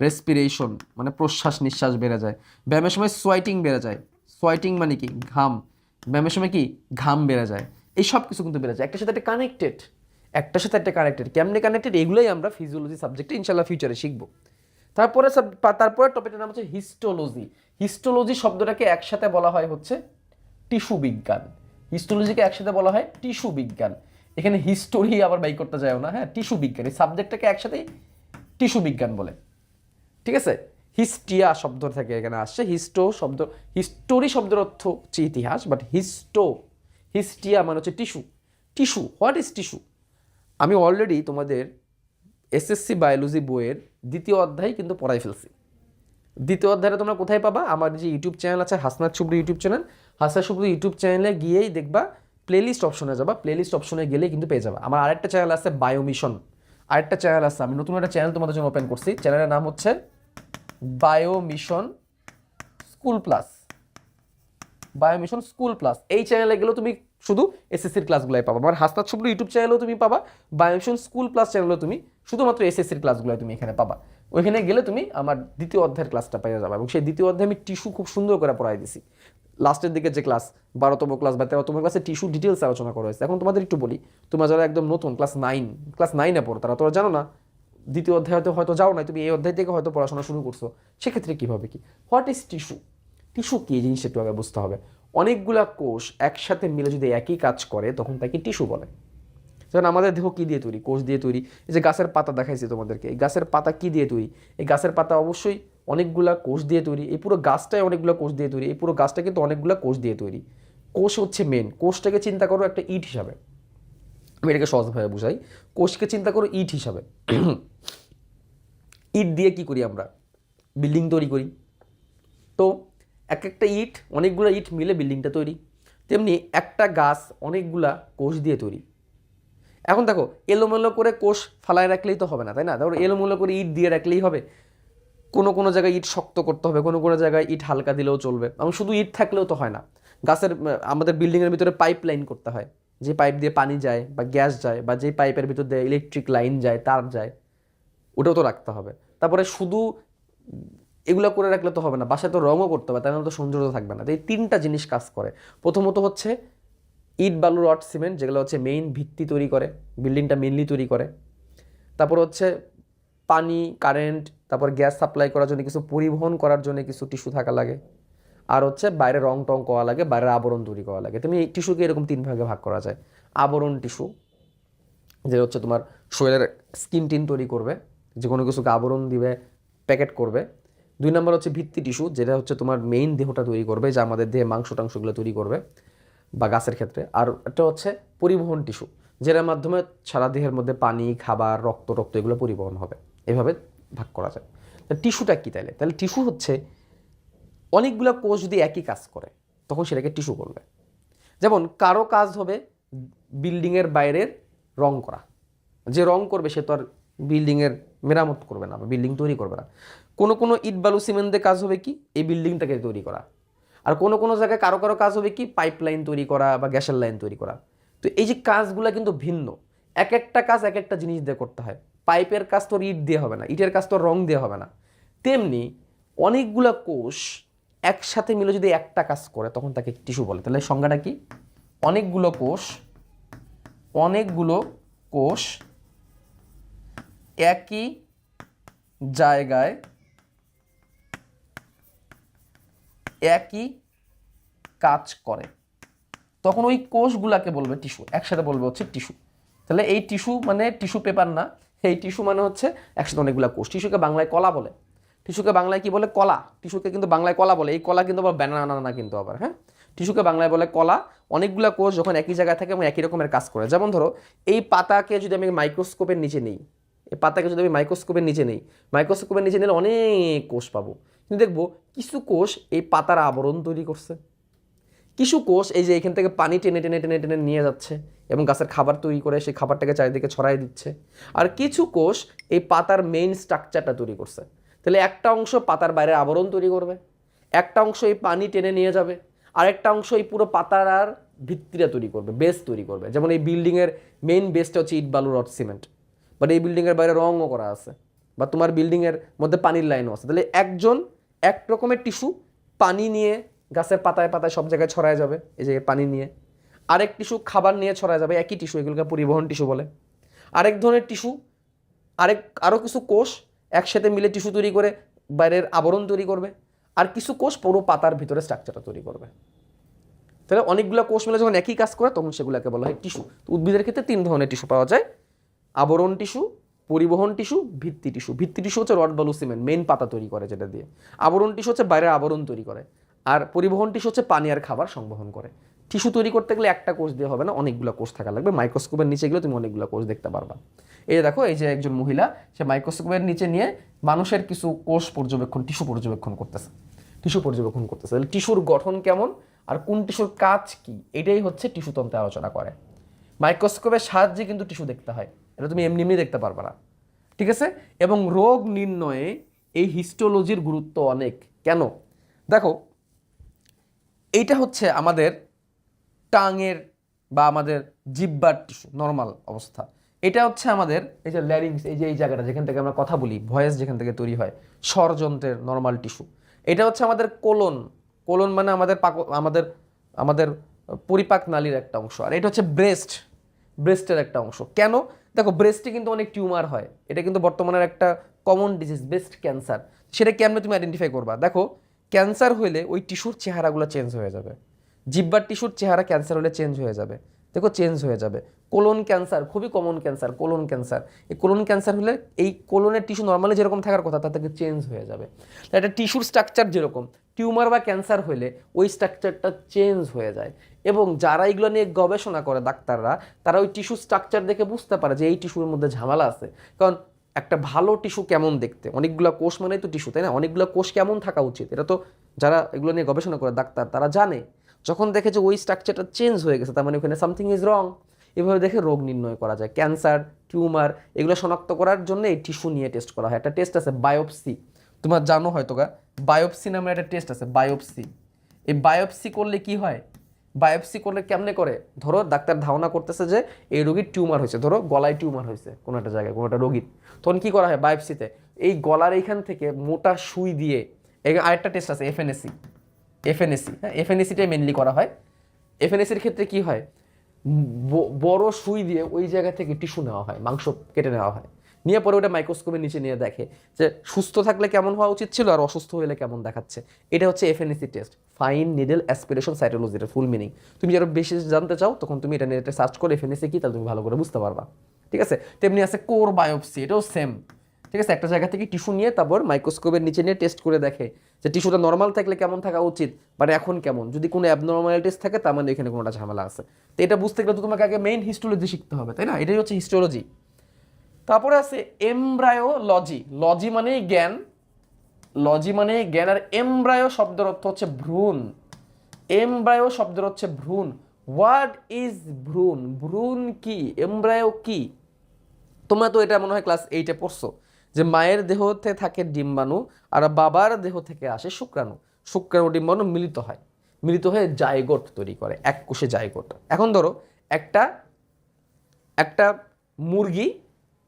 রেসপিরেশন মানে প্রশ্বাস নিঃশ্বাস বেড়ে যায়। ব্যায়ামের সময় সোয়েটিং বেড়ে যায়, সোয়েটিং মানে কি? ঘাম। ব্যায়ামের সময় কি? ঘাম বেড়ে যায়। এই সব কিছু কিন্তু বেড়ে যায়, একটার সাথে একটা কানেক্টেড, একটার সাথে একটা কানেক্টেড। কেমনে কানেক্টেড, এগুলোই আমরা ফিজিওলজি সাবজেক্টে ইনশাল্লাহ ফিউচারে শিখবো। তারপরে টপিকটার নাম হচ্ছে হিস্টোলজি। হিস্টোলজি শব্দটাকে একসাথে বলা হয় হচ্ছে টিস্যু বিজ্ঞান। হিস্টোলজিকে একসাথে বলা হয় টিস্যু বিজ্ঞান। এখানে হিস্টোরি আবার বাই করতে যায় না, হ্যাঁ, টিস্যু বিজ্ঞান, এই সাবজেক্টটাকে একসাথে টিস্যু বিজ্ঞান বলে, ঠিক আছে? হিস্টিয়া শব্দ থেকে এখানে আসছে। হিস্টোরি শব্দের অর্থ হচ্ছে ইতিহাস, বাট হিস্টিয়া মানে হচ্ছে tissue. Tissue, what is tissue? আমি অলরেডি তোমাদের এসএসসি বায়োলজি বইয়ের দ্বিতীয় অধ্যায় কিন্তু পড়াই ফেলছি। দ্বিতীয় অধ্যায়টা তোমরা কোথায় পাবা? আমার যে ইউটিউব চ্যানেল আছে, হাসনাত শুভ্র ইউটিউব চ্যানেল, হাসনাত শুভ্র ইউটিউব চ্যানেলে গিয়েই দেখবা, প্লেলিস্ট অপশনে যাবা, প্লেলিস্ট অপশনে গেলেই কিন্তু পেয়ে যাবা। আমার আরেকটা চ্যানেল আছে বায়োমিশন, আরেকটা চ্যানেল আছে, আমি নতুন একটা চ্যানেল তোমাদের জন্য ওপেন করছি, চ্যানেলের নাম হচ্ছে বায়োমিশন স্কুল প্লাস। বায়োমিশন স্কুল প্লাস, এই চ্যানেলে গেলেও তুমি শুধু এসএসসির ক্লাসগুলাই পাবা। আমার হাসনাত শুভ্র ইউটিউব চ্যানেলেও তুমি পাবা, বায়োমিশন স্কুল প্লাস চ্যানেলেও তুমি শুধুমাত্র এসএসসির ক্লাসগুলাই তুমি এখানে পাবা। ওইখানে গেলে তুমি আমার দ্বিতীয় অধ্যায়ের ক্লাসটা পেয়ে যাবে, এবং সেই দ্বিতীয় অধ্যায়ে আমি টিস্যু খুব সুন্দর করে পড়াই দিছি। লাস্টের দিকে যে ক্লাস 12তম ক্লাস বা 13তম ক্লাসে টিস্যু ডিটেলস আলোচনা করা হয়েছে। এখন তোমাদের একটু বলি, তোমরা যারা একদম নতুন ক্লাস নাইনে পড়ো, তারা তোরা জানো না, দ্বিতীয় অধ্যায়তে হয়তো যাও না, তুমি এই অধ্যায় থেকে হয়তো পড়াশোনা শুরু করছো, সেক্ষেত্রে কীভাবে কি, হোয়াট ইজ টিস্যু? টিস্যু কী জিনিস একটু আগে বুঝতে হবে। অনেকগুলা কোষ একসাথে মিলে যদি একই কাজ করে, তখন তাকে টিস্যু বলে। যেমন আমাদের দেহ কী দিয়ে তৈরি? কোষ দিয়ে তৈরি। এই যে গাছের পাতা দেখাইছি তোমাদেরকে, এই গাছের পাতা কী দিয়ে তৈরি? এই গাছের পাতা অবশ্যই অনেকগুলা কোষ দিয়ে তৈরি। এই পুরো গাছটাই অনেকগুলো কোষ দিয়ে তৈরি, এই পুরো গাছটা কিন্তু অনেকগুলো কোষ দিয়ে তৈরি। কোষ হচ্ছে মেন। কোষটাকে চিন্তা করো একটা ইট হিসাবে, আমি এটাকে সহজভাবে বুঝাই। কোষকে চিন্তা করো ইট হিসাবে। ইট দিয়ে কি করি আমরা? বিল্ডিং তৈরি করি। তো এক একটা ইট, অনেকগুলো ইট মিলে বিল্ডিংটা তৈরি। তেমনি একটা গাছ অনেকগুলা কোষ দিয়ে তৈরি। এখন দেখো, এলোমেলো করে কোষ ফালায় রাখলেই তো হবে না, তাই না? ধরো এলোমেলো করে ইট দিয়ে রাখলেই হবে? কোনো কোনো জায়গায় ইট শক্ত করতে হবে, কোনো কোনো জায়গায় ইট হালকা দিলেও চলবে, এবং শুধু ইট থাকলেও তো হয় না। আমাদের বিল্ডিংয়ের ভিতরে পাইপ লাইন করতে হয়, যে পাইপ দিয়ে পানি যায় বা গ্যাস যায়, বা যে পাইপের ভিতর দিয়ে ইলেকট্রিক লাইন যায়, তার যায়, ওটাও তো রাখতে হবে। তারপরে শুধু এগুলো করে রাখলে তো হবে না, বাসায় তো রঙও করতে হবে, তাই না? তো সৌন্দর্য থাকবে না। তো এই তিনটা জিনিস কাজ করে। প্রথমত হচ্ছে ইট, বালু, রড, সিমেন্ট, যেগুলো হচ্ছে মেইন ভিত্তি তৈরি করে, বিল্ডিংটা মেইনলি তৈরি করে। তারপর হচ্ছে পানি, কারেন্ট, তারপর গ্যাস সাপ্লাই করার জন্য কিছু, পরিবহন করার জন্য কিছু টিস্যু থাকা লাগে, আর হচ্ছে বাইরে রং টং করা লাগে, বাইরের আবরণ তৈরি করা লাগে। তুমি এই টিস্যুকে এরকম তিন ভাগে ভাগ করা যায়। আবরণ টিস্যু, যে হচ্ছে তোমার শরীরের স্কিন টিন তৈরি করবে, যে কোনো কিছুকে আবরণ দিবে, প্যাকেট করবে। 2 নম্বর হচ্ছে ভিত্তি টিস্যু, যেটা হচ্ছে তোমার মেইন দেহটা তৈরি করবে, যা আমাদের দেহে মাংস টাংসগুলো তৈরি করবে, বা গাছের ক্ষেত্রে। আর একটা হচ্ছে পরিবহন টিস্যু, যেটার মাধ্যমে সারা দেহের মধ্যে পানি, খাবার, রক্ত এগুলো পরিবহন হবে। এভাবে ভাগ করা যায়। টিস্যুটা কী তাহলে? টিস্যু হচ্ছে অনেকগুলো কোষ যদি একই কাজ করে, তখন সেটাকে টিস্যু বলবে। যেমন কারো কাজ হবে বিল্ডিংয়ের বাইরের রং করা, যে রং করবে সে তো আর বিল্ডিংয়ের মেরামত করবে না বা বিল্ডিং তৈরি করবে না। কোনো কোনো ইট বালু সিমেন্ট দিয়ে কাজ হবে কি এই বিল্ডিংটাকে তৈরি করা, আর কোনো কোনো জায়গায় কারো কারো কাজ হবে কি পাইপ লাইন তৈরি করা বা গ্যাসের লাইন তৈরি করা। তো এই যে কাজগুলো কিন্তু ভিন্ন, এক একটা কাজ এক একটা জিনিস দিয়ে করতে হয়। পাইপের কাজ তো ইট দিয়ে হবে না, ইটের কাজ তো রং দিয়ে হবে না। তেমনি অনেকগুলো কোষ একসাথে মিলে যদি একটা কাজ করে তখন তাকে টিস্যু বলে। তাহলে সংজ্ঞাটা কি? অনেকগুলো কোষ একই জায়গায় একই কাজ করে তখন ওই কোষগুলাকে বলবে টিস্যু, একসাথে বলবে হচ্ছে টিস্যু। তাহলে এই টিস্যু মানে টিস্যু পেপার না, এই টিস্যু মানে হচ্ছে একসাথে অনেকগুলো কোষ। টিস্যুকে বাংলায় কলা বলে। টিস্যুকে বাংলায় কি বলে? কলা। টিস্যুকে কিন্তু বাংলায় কলা বলে। এই কলা কিন্তু আবার ব্যানানা না কিন্তু আবার, হ্যাঁ, টিস্যুকে বাংলায় বলে কলা। অনেকগুলো কোষ যখন একই জায়গায় থাকে এবং একই রকমের কাজ করে। যেমন ধরো এই পাতাকে যদি আমি মাইক্রোস্কোপের নিচে নিই, এই পাতাকে যদি আমি মাইক্রোস্কোপের নিচে নিই, মাইক্রোস্কোপের নিচে নিলে অনেক কোষ পাবো, কিন্তু দেখবো কিছু কোষ এই পাতার আবরণ তৈরি করছে, কিছু কোষ এই যে এখান থেকে পানি টেনে টেনে টেনে টেনে নিয়ে যাচ্ছে এবং গাছের খাবার তৈরি করে সেই খাবারটাকে চারিদিকে ছড়াই দিচ্ছে, আর কিছু কোষ এই পাতার মেইন স্ট্রাকচারটা তৈরি করছে। তাহলে একটা অংশ পাতার বাইরে আবরণ তৈরি করবে, একটা অংশ এই পানি টেনে নিয়ে যাবে, আরেকটা অংশ এই পুরো পাতার আর ভিত্তিটা তৈরি করবে, বেস তৈরি করবে। যেমন এই বিল্ডিংয়ের মেইন বেসটা হচ্ছে ইট বালু রড সিমেন্ট, বাট এই বিল্ডিংয়ের বাইরে রঙও করা আছে, বা তোমার বিল্ডিংয়ের মধ্যে পানির লাইনও আছে। তাহলে একজন এক রকমের টিস্যু পানি নিয়ে গাছের পাতায় পাতায় সব জায়গায় ছড়ায় যাবে, এই যে পানি নিয়ে। আরেক টিস্যু খাবার নিয়ে ছড়ায় যাবে, একই টিস্যু, এগুলোকে পরিবহন টিস্যু বলে। আরেক ধরনের টিস্যু আরও কিছু কোষ একসাথে মিলে টিস্যু তৈরি করে বাইরের আবরণ তৈরি করবে, আর কিছু কোষ পুরো পাতার ভিতরে স্ট্রাকচারটা তৈরি করবে। তাহলে অনেকগুলো কোষ মিলে যখন একই কাজ করে তখন সেগুলোকে বলা হয় টিস্যু। তো উদ্ভিদের ক্ষেত্রে 3 ধরনের টিস্যু পাওয়া যায়: আবরণ টিস্যু, পরিবহন টিস্যু, ভিত্তি টিস্যু। ভিত্তি টিস্যু হচ্ছে রড বালু সিমেন্ট, মেইন পাতা তৈরি করে যেটা দিয়ে। আবরণ টিস্যু হচ্ছে বাইরের আবরণ তৈরি করে, আর পরিবহন টিস্যু হচ্ছে পানি আর খাবার সংবহন করে। টিস্যু তৈরি করতে গেলে একটা কোষ দিয়ে হবে না, অনেকগুলো কোষ থাকা লাগবে। মাইক্রোস্কোপের নিচে গেলে তুমি অনেকগুলো কোষ দেখতে পারবা। এই যে দেখো, এই যে একজন মহিলা, সে মাইক্রোস্কোপের নিচে নিয়ে মানুষের কিছু কোষ পর্যবেক্ষণ, টিস্যু পর্যবেক্ষণ করতেছে। তাহলে টিস্যুর গঠন কেমন আর কোন টিস্যুর কাজ কি, এটাই হচ্ছে টিস্যু তন্ত্রে আলোচনা করে। মাইক্রোস্কোপের সাহায্যে কিন্তু টিস্যু দেখতে হয়, এটা তুমি এমনি এমনি দেখতে পারবে না, ঠিক আছে? এবং রোগ নির্ণয়ে এই হিস্টোলজির গুরুত্ব অনেক। কেন? দেখো, এইটা হচ্ছে আমাদের টাঙের বা আমাদের জিহ্বার টিস্যু, নর্মাল অবস্থা। এটা হচ্ছে আমাদের এই যে ল্যারিংস, এই যে এই জায়গাটা যেখান থেকে আমরা কথা বলি, ভয়েস যেখান থেকে তৈরি হয়, স্বরযন্ত্রের নর্মাল টিস্যু। এটা হচ্ছে আমাদের কোলন। কোলন মানে আমাদের আমাদের আমাদের পরিপাক নালীর একটা অংশ। আর এটা হচ্ছে ব্রেস্টের একটা অংশ। কেন? দেখো, ব্রেস্টে কিন্তু অনেক টিউমার হয়, এটা কিন্তু বর্তমানের একটা কমন ডিজিজ, ব্রেস্ট ক্যান্সার। সেটা কেমনে তুমি আইডেন্টিফাই করবা? দেখো, ক্যান্সার হলে ওই টিস্যুর চেহারাগুলো চেঞ্জ হয়ে যাবে। জিহ্বার টিস্যুর চেহারা ক্যান্সার হলে চেঞ্জ হয়ে যাবে, দেখো চেঞ্জ হয়ে যাবে। কোলন ক্যান্সার খুবই কমন ক্যান্সার, কোলন ক্যান্সার। এই কোলন ক্যান্সার হলে এই কোলনের টিস্যু নর্মালি যেরকম থাকার কথা তার থেকে চেঞ্জ হয়ে যাবে। একটা টিস্যুর স্ট্রাকচার যেরকম, টিউমার বা ক্যান্সার হলে ওই স্ট্রাকচারটা চেঞ্জ হয়ে যায়। এবং যারা এগুলো নিয়ে গবেষণা করে ডাক্তাররা, তারা ওই টিস্যু স্ট্রাকচার দেখে বুঝতে পারে যে এই টিস্যুর মধ্যে ঝামেলা আছে। কারণ একটা ভালো টিস্যু কেমন দেখতে, অনেকগুলো কোষ মানেই তো টিস্যু, তাই না? অনেকগুলো কোষ কেমন থাকা উচিত, এটা তো যারা এগুলো নিয়ে গবেষণা করে ডাক্তার তারা জানে। যখন দেখে যে ওই স্ট্রাকচারটা চেঞ্জ হয়ে গেছে, তার মানে ওখানে সামথিং ইজ রং। এভাবে দেখে রোগ নির্ণয় করা যায়। ক্যান্সার, টিউমার এগুলো শনাক্ত করার জন্য এই টিস্যু নিয়ে টেস্ট করা হয়। একটা টেস্ট আছে বায়োপসি, তোমার জানো হয়তো, বায়োপসি নামে একটা টেস্ট আছে, বায়োপসি। এই বায়োপসি করলে কি হয়? বায়োপসি করলে কেমনে করে? ধরো ডাক্তার ধারণা করতেছে যে এই রোগীর টিউমার হয়েছে, ধরো গলায় টিউমার হয়েছে কোনো একটা জায়গায়, কোনো একটা রোগীর। তখন কি করা হয় বায়োপসিতে? এই গলার এইখান থেকে মোটা সুই দিয়ে, আরেকটা টেস্ট আছে এফএনএসি, হ্যাঁ, এফএনএসিটাই মেনলি করা হয়। এফএনএসির ক্ষেত্রে কি হয়? বড় সুই দিয়ে ওই জায়গা থেকে টিস্যু নেওয়া হয়, মাংস কেটে নেওয়া হয়, নিয়ে পরে ওটা মাইক্রোস্কোপের নিচে নিয়ে দেখে যে সুস্থ থাকলে কেমন হওয়া উচিত ছিল আর অসুস্থ হলে কেমন দেখাচ্ছে। এটা হচ্ছে FNAC test, fine needle aspiration cytology, এর ফুল মিনিং। তুমি যারা বেশি জানতে চাও তখন তুমি এটা নেটে সার্চ করে এফএনএসি কি, তাহলে তুমি ভালো করে বুঝতে পারবা, ঠিক আছে? তেমনি আছে কোর বায়োপসি, এটাও সেম, ঠিক আছে? একটা জায়গা থেকে টিস্যু নিয়ে তারপর মাইক্রোস্কোপের নিচে নিয়ে টেস্ট করে দেখে যে টিস্যুটা নর্মাল থাকলে কেমন থাকা উচিত, বাট এখন কেমন। যদি কোনো অ্যাবনর্মালিটিস থাকে তার মানে এখানে কোনোটা ঝামেলা আছে। তো এটা বুঝতে গেলে তো তোমাকে আগে মেইন হিস্টোলজি শিখতে হবে, তাই না? এটাই হচ্ছে হিস্টোলজি। তারপরে আছে এমব্রায়োলজি। লজি মানে জ্ঞান, আর এমব্রায়ো শব্দের অর্থ হচ্ছে ভ্রূণ। এমব্রায়ো শব্দের হচ্ছে ভ্রূণ। হোয়াট ইজ ভ্রূণ? ভ্রূণ কি? এমব্রায়ো কি? তোমরা তো এটা মনে হয় ক্লাস 8-এ পড়ছো যে মায়ের দেহতে থাকে ডিম্বাণু আর বাবার দেহ থেকে আসে শুক্রাণু, শুক্রাণু ডিম্বাণু মিলিত হয়, মিলিত হয়ে জাইগোট তৈরি করে, এক কোষে জাইগোট। এখন ধরো একটা একটা মুরগি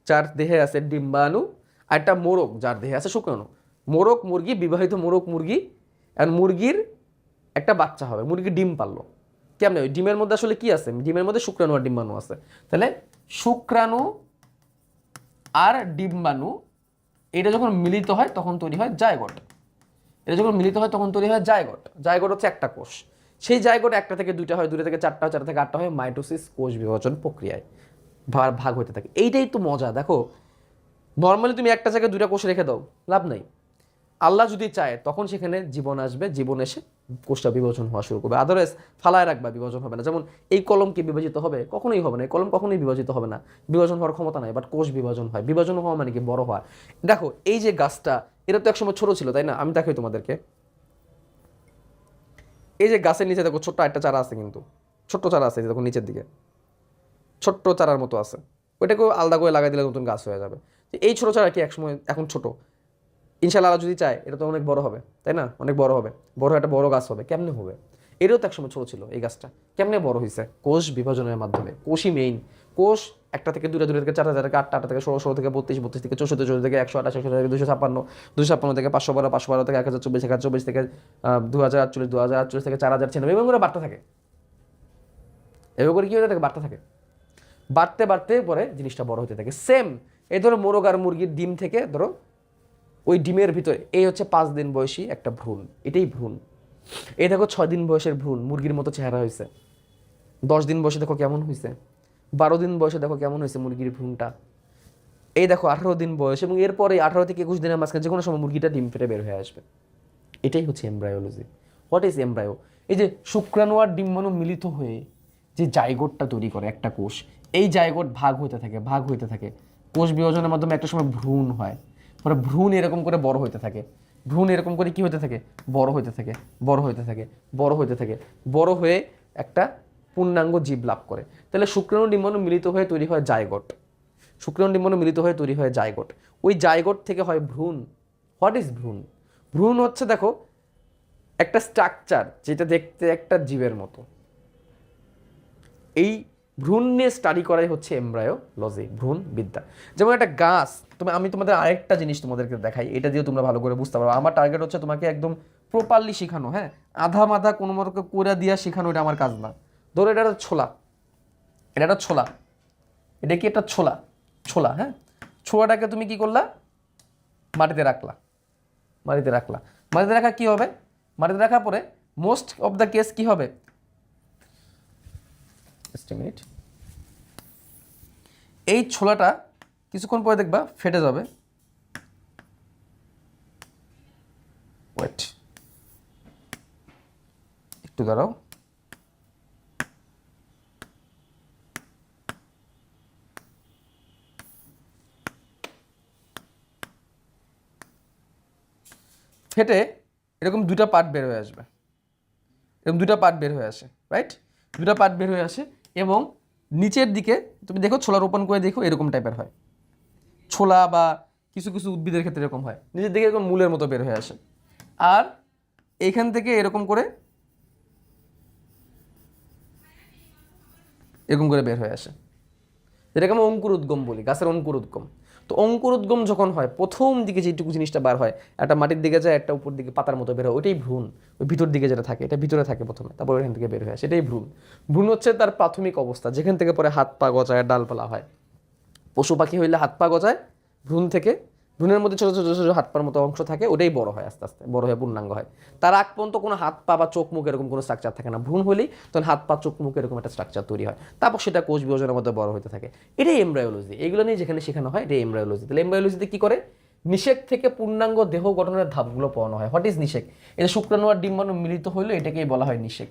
যার দেহে আছে ডিম্বাণু আর একটা মোরগ যার দেহে আছে শুক্রাণু। মোরগ মুরগি, বিবাহিত মোরগ মুরগি, আর মুরগির একটা বাচ্চা হবে, মুরগি ডিম পারলো কেমনে? ওই ডিমের মধ্যে আসলে কি আছে? ডিমের মধ্যে শুক্রাণু আর ডিম্বাণু আছে। তাহলে শুক্রাণু আর ডিম্বাণু এটা যখন মিলিত হয় তখন তৈরি হয় জাইগোট। এটা যখন মিলিত হয় তখন তৈরি হয় জাইগোট। জাইগোট হচ্ছে একটা কোষ। সেই জাইগোট একটা থেকে দুইটা হয়, দুইটা থেকে চারটা হয়, চারটা থেকে আটটা হয় মাইটোসিস, কোষ বিভাজন প্রক্রিয়ায় ভাগ হতে থাকে। এইটাই তো মজা। দেখো নর্মালি তুমি একটা জায়গায় দুইটা কোষ রেখে দাও, লাভ নাই। আল্লাহ যদি চায় তখন সেখানে জীবন আসবে, জীবন এসে কোষটা বিভাজন হওয়া শুরু করবে। আদারওয়াইজ ফালায় রাখবা, বিভাজন হবে না। যেমন এই কলম কি বিভাজিত হবে? কখনোই হবে না। এই কলম কখনোই বিভাজিত হবে না, বিভাজন হওয়ার ক্ষমতা নাই। বাট কোষ বিভাজন হয়। বিভাজন হওয়া মানে কি? বড় হওয়া। দেখো এই যে গাছটা, এটা তো একসময় ছোট ছিল, তাই না? আমি দেখাই তোমাদেরকে। এই যে গাছের নিচে দেখো ছোট্ট একটা চারা আছে, কিন্তু ছোট্ট চারা আছে, দেখো নিচের দিকে ছোট্ট চারার মতো আছে। ওইটাকেও আলাদা করে লাগাই দিলে নতুন গাছ হয়ে যাবে। এই ছোট চারা কি একসময় এখন ছোট? ইনশাআল্লাহ যদি চায় এটা তো অনেক বড় হবে, তাই না? অনেক বড় হবে, বড় একটা বড় গাছ হবে। কেমনে হবে? এটাও তো একসময় ছোট ছিল। এই গাছটা কেমনে বড় হয়েছে? কোষ বিভাজনের মাধ্যমে। কোষই মেইন। কোষ একটা থেকে দুইটা, দুইটা থেকে চারটা, চারটা থেকে আটটা, আটটা থেকে 16, 16 থেকে 32, 32 থেকে 64, 64 থেকে 128, 128 থেকে 256, 256 থেকে 512, 512 থেকে 1024, 1024 থেকে 2048, 2048 থেকে 4096, এভাবে করে বাড়তে থাকে। এভাবে করে কি হতে থাকে? বাড়তে থাকে। বাড়তে বাড়তে পরে জিনিসটা বড় হতে থাকে। সেম এই ধরো মোরগ আর মুরগির ডিম থেকে ধরো ওই ডিমের ভিতরে এই হচ্ছে 5 দিন বয়সী একটা ভ্রূণ, এটাই ভ্রূণ। এই দেখো 6 দিন বয়সের ভ্রূণ, মুরগির মতো চেহারা হয়েছে। 10 দিন বয়সে দেখো কেমন হয়েছে। 12 দিন বয়সে দেখো কেমন হয়েছে মুরগির ভ্রূণটা। এই দেখো 18 দিন বয়স, এবং এরপরে 18 থেকে 21 দিনের মাঝখানে যে কোনো সময় মুরগিটা ডিম ফেটে বের হয়ে আসবে। এটাই হচ্ছে এমব্রায়োলজি। What is embryo? এই যে শুক্রাণু আর ডিম্বাণু মিলিত হয়ে যে জাইগোটটা তৈরি করে একটা কোষ, এই জাইগোট ভাগ হতে থাকে, ভাগ হইতে থাকে। কোষ বিভাজনের মাধ্যমে একটা সময় ভ্রূণ হয়, পরে ভ্রূণ এরকম করে বড় হইতে থাকে। ভ্রূণ এরকম করে কি হতে থাকে? বড় হইতে থাকে, বড় হইতে থাকে, বড় হইতে থাকে, বড় হয়ে একটা পূর্ণাঙ্গ জীব লাভ করে। তাহলে শুক্রাণু ডিম্বাণু মিলিত হয়ে তৈরি হয় জাইগোট। শুক্রাণু ডিম্বাণু মিলিত হয়ে তৈরি হয় জাইগোট। ওই জাইগোট থেকে হয় ভ্রূণ। হোয়াট ইজ ভ্রূণ? ভ্রূণ হচ্ছে দেখো একটা স্ট্রাকচার যেটা দেখতে একটা জীবের মতো। এই ভ্রূণ নিয়ে স্টাডি করাই হচ্ছে এমব্রায়োলজি, ভ্রূণ বিদ্যা। যেমন একটা গাছ, আমি তোমাদের আরেকটা জিনিস তোমাদেরকে দেখাই, এটা দিয়ে তোমরা ভালো করে বুঝতে পারো। আমার টার্গেট হচ্ছে তোমাকে একদম প্রপারলি শেখানো, হ্যাঁ? আধা মাধা কোনো মতো করে দিয়া শেখানো এটা আমার কাজ না। ধরো এটা একটা ছোলা, এটা একটা ছোলা, এটা কি একটা ছোলা? ছোলা, হ্যাঁ? ছোলাটাকে তুমি কি করলা? মাটিতে রাখলা। মাটিতে রাখলা। মাটিতে রাখা কি হবে? মাটিতে রাখার পরে মোস্ট অফ দ্য কেস কি হবে? Just a minute. এই ছোলাটা কিছুক্ষণ পরে দেখবা ফেটে যাবে। ওয়েট, একটু দাঁড়াও। ফেটে এরকম দুটা পার্ট বের হয়ে আসবে, এরকম দুটা পার্ট বের হয়ে আসে, রাইট? দুটা পার্ট বের হয়ে আসে এবং নিচের দিকে তুমি দেখো ছোলা রোপণ করে দেখো এরকম টাইপের হয়। ছোলা বা কিছু কিছু উদ্ভিদের ক্ষেত্রে এরকম হয়, নিচের দিকে এরকম মূলের মতো বের হয়ে আসে। আর এইখান থেকে এরকম করে এরকম করে বের হয়ে আসে, যেটাকে আমরা অঙ্কুর উদ্গম বলি, গাছের অঙ্কুর উদ্গম। তো অঙ্কুর উদ্গম যখন হয়, প্রথম দিকে যেটুকু জিনিসটা বার হয়, একটা মাটির দিকে যায়, একটা উপর দিকে পাতার মতো বের হয়, ওইটাই ভ্রূণ। ওই ভিতর দিকে যেটা থাকে, এটা ভিতরে থাকে প্রথমে, তারপর ওইখান থেকে বের হয়ে আসে, এটাই ভ্রূণ। ভ্রূণ হচ্ছে তার প্রাথমিক অবস্থা, যেখান থেকে পরে হাত পা গজায়, ডালপালা হয়। পশু পাখি হইলে হাত পা গজায় ভ্রূণ থেকে, ভ্রূণের মধ্যে ছোটো ছোটো ছোটো হাত পার মতো অংশ থাকে, ওটাই বড় হয়, আস্তে আস্তে বড় হয়ে পূর্ণাঙ্গ হয়। তার আগ পর্যন্ত কোনো হাত পা বা চোখ মুখ এরকম কোনো স্ট্রাকচার থাকে না। ভ্রূণ হলেই তখন হাত পা চোখ মুখ এরকম একটা স্ট্রাকচার তৈরি হয়, তারপর সেটা কোষ বিভাজনের মধ্যে বড় হতে থাকে। এটাই এমব্রায়োলজি। এগুলো নিয়ে যেখানে শেখানো হয় এটাই এমব্রায়োলজি। তাহলে এমব্রায়োলজিতে কি করে? নিষেক থেকে পূর্ণাঙ্গ দেহ গঠনের ধাপগুলো পড়ানো হয়। হোয়াট ইজ নিষেক? এটা শুক্রাণু আর ডিম্বাণু মিলিত হইলে এটাকেই বলা হয় নিষেক।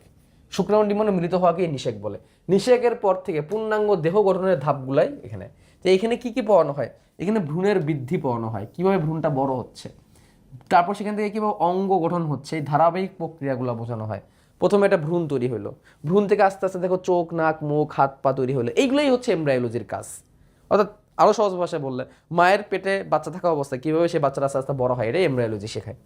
শুক্রাণু ডিম্বাণু মিলিত হওয়াকেই নিষেক বলে। নিষেকের পর থেকে পূর্ণাঙ্গ দেহ গঠনের ধাপগুলাই এখানে। তো এখানে কি কি পড়ানো হয়? এখানে ভ্রূণের বৃদ্ধি পড়ানো হয়, কিভাবে ভ্রূণটা বড় হচ্ছে, তারপর সেখান থেকে কীভাবে অঙ্গ গঠন হচ্ছে, এই ধারাবাহিক প্রক্রিয়াগুলো বোঝানো হয়। প্রথমে একটা ভ্রূণ তৈরি হলো, ভ্রূণ থেকে আস্তে আস্তে দেখো চোখ নাক মুখ হাত পা তৈরি হলো। এইগুলোই হচ্ছে এমব্রায়োলজির কাজ। অর্থাৎ আরও সহজ ভাষায় বললে মায়ের পেটে বাচ্চা থাকা অবস্থায় কীভাবে সেই বাচ্চারা আস্তে আস্তে বড় হয়, এটা এমব্রায়োলজি শেখায়।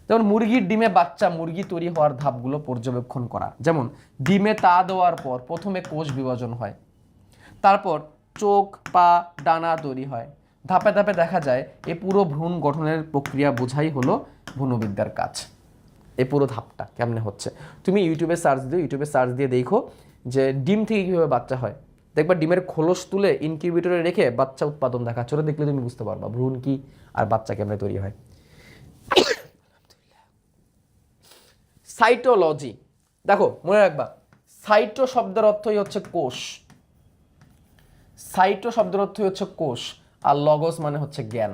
যেমন মুরগির ডিমে বাচ্চা মুরগি তৈরি হওয়ার ধাপগুলো পর্যবেক্ষণ করা, যেমন ডিমে তা দেওয়ার পর প্রথমে কোষ বিভাজন হয়, তারপর চোখ, পা, ডানা তৈরি হয়, ধাপে ধাপে দেখা যায় এই পুরো ভ্রূণ গঠনের প্রক্রিয়া বোঝাই হলো ভ্রূণবিদ্যার কাজ। এই পুরো ধাপটা কেমনে হচ্ছে তুমি ইউটিউবে সার্চ দিয়ে দেখো যে ডিম থেকে কীভাবে বাচ্চা হয়, দেখবা ডিমের খোলস তুলে ইনকিউবেটরে রেখে বাচ্চা উৎপাদন দেখাচ্ছে, ওটা দেখলে তুমি বুঝতে পারবা ভ্রূণ কি আর বাচ্চা কেমনে তৈরি হয়। সাইটোলজি দেখো মনে রাখবা, সাইটো শব্দের অর্থই হচ্ছে কোষ, সাইটো শব্দের অর্থই হচ্ছে কোষ, আর লগস মানে হচ্ছে জ্ঞান।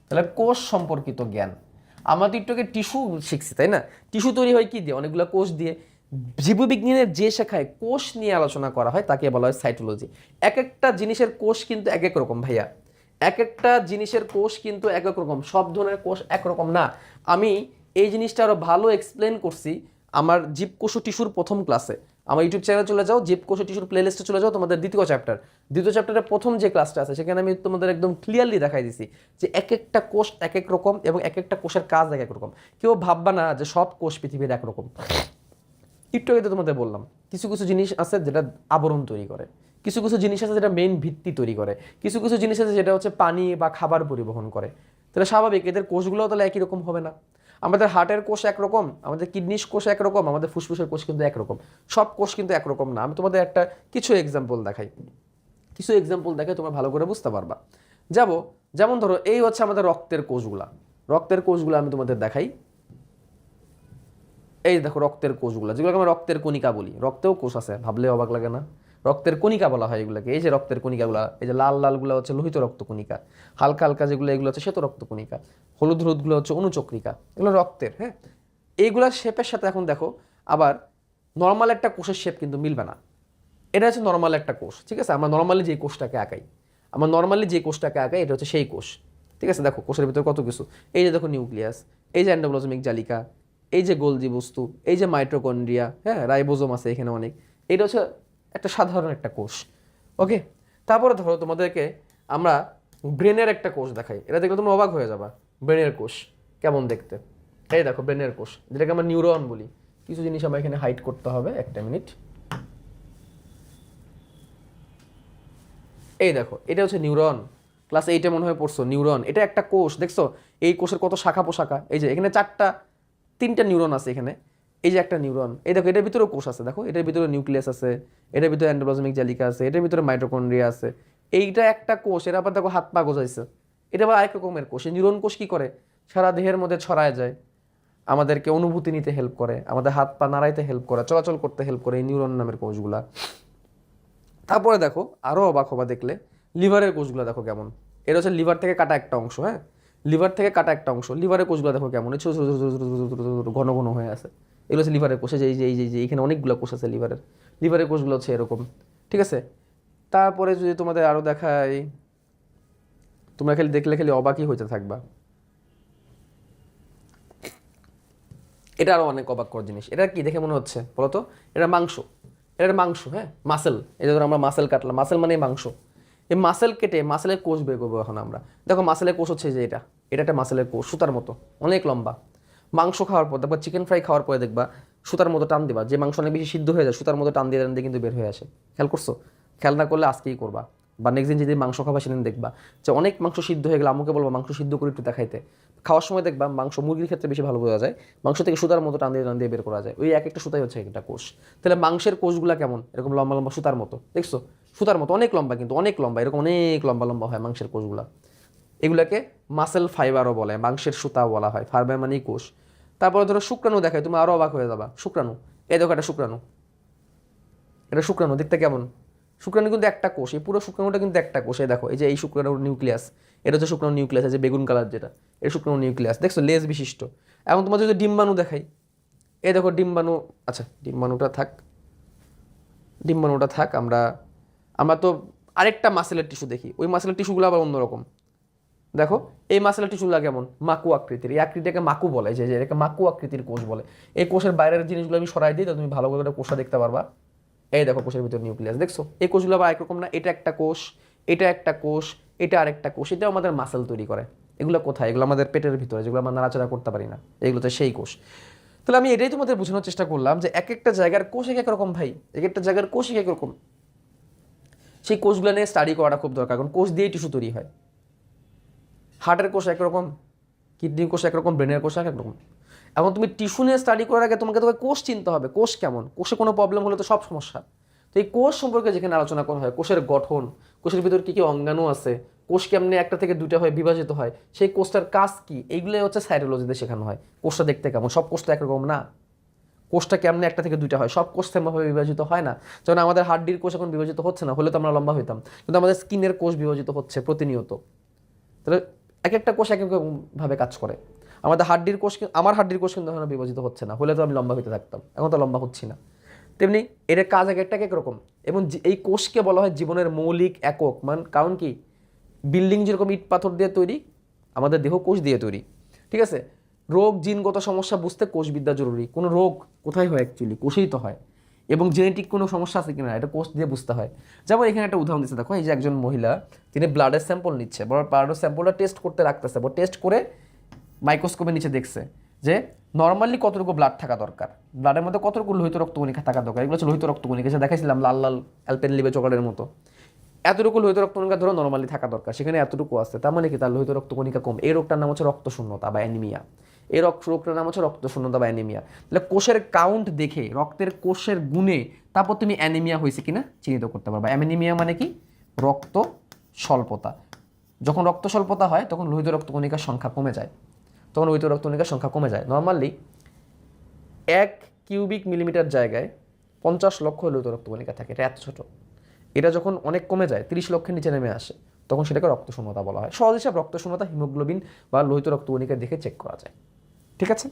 তাহলে কোষ সম্পর্কিত জ্ঞান। আমরা তো একটু টিস্যু শিখছি তাই না, টিস্যু তৈরি হয় কি দিয়ে, অনেকগুলো কোষ দিয়ে। জীববিজ্ঞানের যে শাখায় কোষ নিয়ে আলোচনা করা হয় তাকে বলা হয় সাইটোলজি। এক একটা জিনিসের কোষ কিন্তু এক এক রকম ভাইয়া, এক একটা জিনিসের কোষ কিন্তু এক এক রকম, সব ধরনের কোষ একরকম না। আমি এই জিনিসটা আরো ভালো এক্সপ্লেন করছি আমার জীবকোষ ও টিস্যুর প্রথম ক্লাসে। আমার ইউটিউব চ্যানেলে চলে যাও, জীবকোষ ও টিস্যুর প্লেলিস্টে চলে যাও, তোমাদের দ্বিতীয় চ্যাপ্টারের প্রথম যে ক্লাসটা আছে সেখানে আমি তোমাদের একদম ক্লিয়ারলি দেখাই দিছি যে এক একটা কোষ এক এক রকম এবং এক একটা কোষের কাজ এক এক রকম। কেউ ভাববা না যে সব কোষ পৃথিবীর একরকম। একটু আগে তো তোমাদের বললাম কিছু কিছু জিনিস আছে যেটা আবরণ তৈরি করে, কিছু কিছু জিনিস আছে যেটা মেইন ভিত্তি তৈরি করে, কিছু কিছু জিনিস আছে যেটা হচ্ছে পানি বা খাবার পরিবহন করে। তাহলে স্বাভাবিক এদের কোষগুলোও তাহলে একই রকম হবে না। আমাদের হার্টের কোষ একরকম, আমাদের কিডনির কোষ একরকম, আমাদের ফুসফুসের কোষ কিন্তু একরকম, সব কোষ কিন্তু একরকম না। আমি তোমাদের একটা কিছু এক্সাম্পল দেখাই তোমরা ভালো করে বুঝতে পারবা। যেমন ধরো এই হচ্ছে আমাদের রক্তের কোষগুলা আমি তোমাদের দেখাই। এই দেখো রক্তের কোষগুলো, যেগুলোকে আমরা রক্তের কণিকা বলি। রক্তেও কোষ আছে, ভাবলে অবাক লাগে না? রক্তের কণিকা বলা হয় এগুলোকে। এই যে রক্তের কণিকাগুলো, এই যে লাল লালগুলো হচ্ছে লোহিত রক্তকণিকা, হালকা হালকা যেগুলো এগুলো হচ্ছে শ্বেত রক্তকণিকা, হলুদ হলুদগুলো হচ্ছে অনুচক্রিকা, এগুলো রক্তের। হ্যাঁ, এইগুলার শেপের সাথে এখন দেখো আবার নর্মাল একটা কোষের শেপ কিন্তু মিলবে না। এটা হচ্ছে নর্মাল একটা কোষ, ঠিক আছে? আমরা নর্মালি যে কোষটাকে আঁকাই এটা হচ্ছে সেই কোষ, ঠিক আছে? দেখো কোষের ভিতরে কত কিছু, এই যে দেখো নিউক্লিয়াস, এই যে এন্ডোপ্লাজমিক জালিকা, এই যে গোলজি বস্তু, এই যে মাইটোকন্ড্রিয়া, হ্যাঁ রাইবোজোম আছে এখানে অনেক। এটা হচ্ছে একটা সাধারণ একটা কোষ, ওকে? তারপরে ধরো তোমাদেরকে আমরা ব্রেনের একটা কোষ দেখাই, এটা দেখলে তোমরা অবাক হয়ে যাবা। ব্রেনের কোষ কেমন দেখতে, এই দেখো ব্রেনের কোষ, যেটাকে আমরা নিউরন বলি। কিছু জিনিস আমরা এখানে হাইড করতে হবে, একটা মিনিট। এই দেখো এটা হচ্ছে নিউরন, ক্লাস 8-এ মনে হয় পড়ছো নিউরন। এটা একটা কোষ, দেখছো এই কোষের কত শাখা পোশাখা। এই যে এখানে 3টা নিউরন আছে এখানে, এই যে একটা নিউরন, এই দেখো এটার ভিতরেও কোষ আছে, দেখো এটার ভিতরে নিউক্লিয়াস আছে, এটার ভিতরে এন্ডোপ্লাজমিক জালিকা আছে, এটার ভিতরে মাইটোকন্ড্রিয়া আছে। এইটা একটা কোষ, এর আবার দেখো হাত পা গোজাইছে, এটা আবার আরেক রকমের কোষ। এই নিউরন কোষ কি করে, সারা দেহের মধ্যে ছড়ায় যায়, আমাদেরকে অনুভূতি নিতে হেল্প করে, আমাদের হাত পা নাড়াইতে হেল্প করে, চলাচল করতে হেল্প করে এই নিউরন নামের কোষগুলা। তারপরে দেখো আরও অবাক হবা দেখলে লিভারের কোষগুলো দেখো কেমন। এটা হচ্ছে লিভার থেকে কাটা একটা অংশ, হ্যাঁ লিভার থেকে কাটা একটা অংশ। লিভারের কোষগুলো দেখো কেমন, ছোটো ছোটো ছোটো ছোটো ঘন ঘন হয়ে আছে। এগুলো হচ্ছে লিভারের কোষ। এই যে এখানে অনেকগুলো কোষ আছে লিভারের কোষগুলো হচ্ছে এরকম, ঠিক আছে? তারপরে যদি তোমাদের আরও দেখাই, তোমরা খালি অবাকই হইতে থাকবা। এটা আরও অনেক অবাক করার জিনিস। এটা কি দেখে মনে হচ্ছে বলো তো? এটা মাংস, হ্যাঁ মাসেল। এই যে ধরো আমরা মাসেল কাটলাম, মাসেল মানে মাংস। এই মাসেল কেটে মাসেলের কোষ বের করবো এখন আমরা। দেখো মাসেলের কোষ হচ্ছে যে এটা একটা মাসেলের কোষ, সুতার মতো অনেক লম্বা। মাংস খাওয়ার পর দেখবা, চিকেন ফ্রাই খাওয়ার পরে দেখবা সুতার মতো টান দিবা, যে মাংস অনেক বেশি সিদ্ধ হয়ে যায় সুতার মতো টান দিয়ে কিন্তু বের হয়ে আসে। খেয়াল করছো? খেয়াল না করলে আজকেই করবা, বা নেক্সট দিন যদি মাংস খাবা সেদিন দেখবা যে অনেক মাংস সিদ্ধ হয়ে গেলে আম্মুকে বলবো মাংস সিদ্ধ করে একটু দেখাইতে। খাওয়ার সময় দেখবা মাংস মুরগির ক্ষেত্রে বেশি ভালো বোঝা যায়, মাংস থেকে সুতার মতো টান দিয়ে বের করা যায়। ওই এক একটা সুতাই হচ্ছে একটা কোষ। তাহলে মাংসের কোষগুলা কেমন, এরকম লম্বা লম্বা সুতার মতো, দেখছো? সুতার মতো অনেক লম্বা, কিন্তু অনেক লম্বা, এরকম অনেক লম্বা লম্বা হয় মাংসের কোষগুলা। এগুলাকে মাসেল ফাইবারও বলে, মাংসের সুতাও বলা হয়। ফাইবার মানেই কোষ। তারপরে ধরো শুক্রাণু দেখায়, তুমি আরও অবাক হয়ে যাবা। শুক্রাণু, এই দেখো এটা শুক্রাণু দেখতে কেমন? শুক্রাণু কিন্তু একটা কোষ, এই পুরো শুক্রাণুটা কিন্তু একটা কোষ। এই দেখো এই যে এই শুক্রাণুর নিউক্লিয়াস, এটা হচ্ছে শুক্রাণু নিউক্লিয়াস, আছে বেগুন কালার যেটা, এই শুক্রাণু নিউক্লিয়াস, দেখছো লেজ বিশিষ্ট। এখন তোমার যদি ডিম্বাণু দেখাই, এই দেখো ডিম্বাণু। আচ্ছা ডিম্বাণুটা থাক, আমরা তো আরেকটা মাসেলের টিস্যু দেখি, ওই মাসেলের টিস্যুগুলো আবার অন্যরকম। দেখো এই মাসেলের টিস্যুগুলো কেমন, মাকু আকৃতির। এই আকৃতিটাকে মাকু বলে, যে এটাকে মাকু আকৃতির কোষ বলে। এই কোষের বাইরের জিনিসগুলো আমি সরাই দিই, তো তুমি ভালো করে কোষটা দেখতে পারবা। এই দেখো কোষের ভিতরে নিউক্লিয়াস, দেখছো? এই কোষগুলো আবার একরকম না, এটা একটা কোষ, এটা একটা কোষ, এটা আরেকটা কোষ, এটাও আমাদের মাসেল তৈরি করে। এগুলো কোথায়? এগুলো আমাদের পেটের ভিতরে, যেগুলো আমরা নাড়াচাড়া করতে পারি না, এগুলো তো সেই কোষ। তাহলে আমি এটাই তোমাদের বোঝানোর চেষ্টা করলাম যে এক একটা জায়গার কোষ এক এক রকম ভাই, এক একটা জায়গার কোষ এক এক রকম। সেই কোষগুলো নিয়ে স্টাডি করাটা খুব দরকার, কারণ কোষ দিয়েই টিস্যু তৈরি হয়। হার্টের কোষ একরকম, কিডনির কোষ একরকম, ব্রেনের কোষ একরকম। এখন তুমি টিস্যু নিয়ে স্টাডি করার আগে তোমাকে কোষ চিনতে হবে, কোষ কেমন, কোষে কোনো প্রবলেম হলে তো সব সমস্যা। তো এই কোষ সম্পর্কে যেখানে আলোচনা করা হয়, কোষের গঠন, কোষের ভিতর কী কী অঙ্গাণু আছে, কোষ কেমনে একটা থেকে দুইটা হয় বিভাজিত হয়, সেই কোষটার কাজ কী, এইগুলোই হচ্ছে সাইটোলজিতে শেখানো হয়। কোষটা দেখতে কেমন, সব কোষ তো একরকম না। কোষটা কেমনে একটা থেকে দুইটা হয়, সব কোষ সেমভাবে বিভাজিত হয় না। যেমন আমাদের হাড্ডির কোষ এখন বিভাজিত হচ্ছে না, হলে তো আমরা লম্বা হইতাম, কিন্তু আমাদের স্কিনের কোষ বিভাজিত হচ্ছে প্রতিনিয়ত। তাহলে এক একটা কোষ এক একভাবে কাজ করে। আমাদের হাড্ডির কোষ, আমার হাড্ডির কোষ কিন্তু এখন বিভাজিত হচ্ছে না, হলে তো আমি লম্বা হইতে থাকতাম, এখন তো লম্বা হচ্ছি না। তেমনি এর কাজ এক একটা এক রকম। এবং এই কোষকে বলা হয় জীবনের মৌলিক একক। কারণ কি, বিল্ডিং যেরকম ইট পাথর দিয়ে তৈরি, আমাদের দেহ কোষ দিয়ে তৈরি, ঠিক আছে? রোগ জিনগত সমস্যা বুঝতে কোষবিদ্যা জরুরি। কোনো রোগ কোথায় হয়? অ্যাকচুয়ালি কোষেই তো হয়। এবং জেনেটিক কোনো সমস্যা আছে কিনা এটা কোষ দিয়ে বুঝতে হয়। যেমন এখানে একটা উদাহরণ দিচ্ছে, দেখো এই যে একজন মহিলা, তিনি ব্লাডের স্যাম্পল নিচ্ছে, ব্লাডের স্যাম্পলটা টেস্ট করতে রাখতেছে, টেস্ট করে মাইক্রোস্কোপের নিচে দেখছে যে নর্মালি কতটুকু ব্লাড থাকা দরকার, ব্লাডের মধ্যে কতটুকু লোহিত রক্তকণিকা থাকা দরকার। এগুলো হচ্ছে লোহিত রক্তকণিকা, যে দেখাইছিলাম লাল লাল অ্যালপেনলিবে চকলেটের মতো। এতটুকু লোহিত রক্তকণিকা ধরো নর্মালি থাকা দরকার, সেখানে এতটুকু আছে, তার মানে কি তার লোহিত রক্তকণিকা কম। এই রোগটার নাম হচ্ছে রক্তশূন্যতা বা অ্যানিমিয়া। এই রোগটার নাম হচ্ছে রক্তশূন্যতা বা অ্যানিমিয়া। তাহলে কোষের কাউন্ট দেখে, রক্তের কোষের গুণে তারপর তুমি অ্যানিমিয়া হয়েছে কিনা চিহ্নিত করতে পারবা। অ্যানিমিয়া মানে কি? রক্ত স্বল্পতা। যখন রক্ত স্বল্পতা হয় তখন লোহিত রক্তকণিকার সংখ্যা কমে যায়, তখন লোহিত রক্তকণিকার সংখ্যা কমে যায়। নর্মালি 1 কিউবিক মিলিমিটার জায়গায় 50 লক্ষ লোহিত রক্তকণিকা থাকে, এটা এত ছোট। এটা যখন অনেক কমে যায়, 30 লক্ষের নিচে নেমে আসে, তখন সেটাকে রক্তশূন্যতা বলা হয়। সহজ হিসাব, রক্তশূন্যতা হিমোগ্লোবিন বা লোহিত রক্তকণিকা দেখে চেক করা যায়, ঠিক আছে?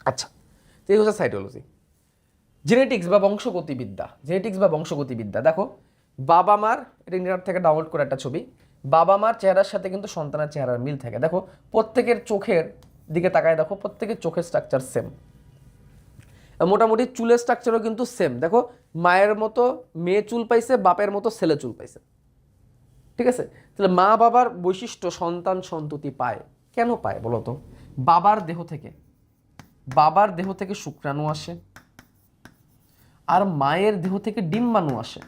আচ্ছা, তো এই হচ্ছে সাইটোলজি। জেনেটিক্স বা বংশগতিবিদ্যা। জেনেটিক্স বা বংশগতিবিদ্যা, দেখো বাবা মার, এটা ইন্টারনেট থেকে ডাউনলোড করে একটা ছবি, বাবা মার চেহারার সাথে কিন্তু সন্তানের চেহারার মিল থাকে। দেখো প্রত্যেকের চোখের দিকে তাকায়, দেখো প্রত্যেকের চোখের স্ট্রাকচার সেম, মোটামুটি চুলের স্ট্রাকচারও কিন্তু সেম। দেখো মায়ের মতো মেয়ে চুল পাইছে, বাপের মতো ছেলে চুল পাইছে, ঠিক আছে? তাহলে মা বাবার বৈশিষ্ট্য সন্তান সন্ততি পায়। কেন পায় বলো তো? বাবার দেহ থেকে শুক্রাণু আসে, আর মায়ের দেহ থেকে ডিম্বাণু আসে,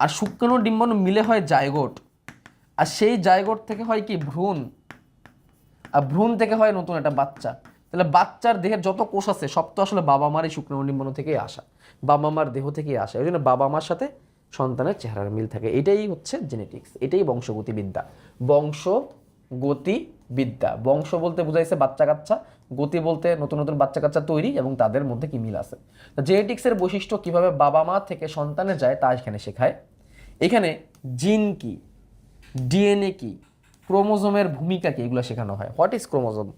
আর শুক্রাণু ডিম্বাণু মিলে হয় জাইগোট, আর সেই জাইগোট থেকে হয় কি ভ্রূণ, আর ভ্রূণ থেকে হয় নতুন একটা বাচ্চা। তাহলে বাচ্চার দেহের যত কোষ আছে সব তো আসলে বাবা মার এই শুক্রাণু ডিম্বাণু থেকেই আসা, বাবা মার দেহ থেকেই আসা। ওই জন্য বাবা মার সাথে সন্তানের চেহারার মিল থাকে। এটাই হচ্ছে জেনেটিক্স, এটাই বংশগতিবিদ্যা। বংশগতিবিদ্যা, বংশ বলতে বোঝাইছে বাচ্চা কাচ্চা, গতি বলতে নতুন নতুন বাচ্চা কাচ্চা তৈরি এবং তাদের মধ্যে কি মিল আছে। জেনেটিক্সের বৈশিষ্ট্য কিভাবে বাবা মা থেকে সন্তানে যায় তা এখানে শেখায়। এখানে জিন কি, ডিএনএ কি, ক্রোমোজোমের ভূমিকা কি, এগুলো শেখানো হয়। What is chromosome?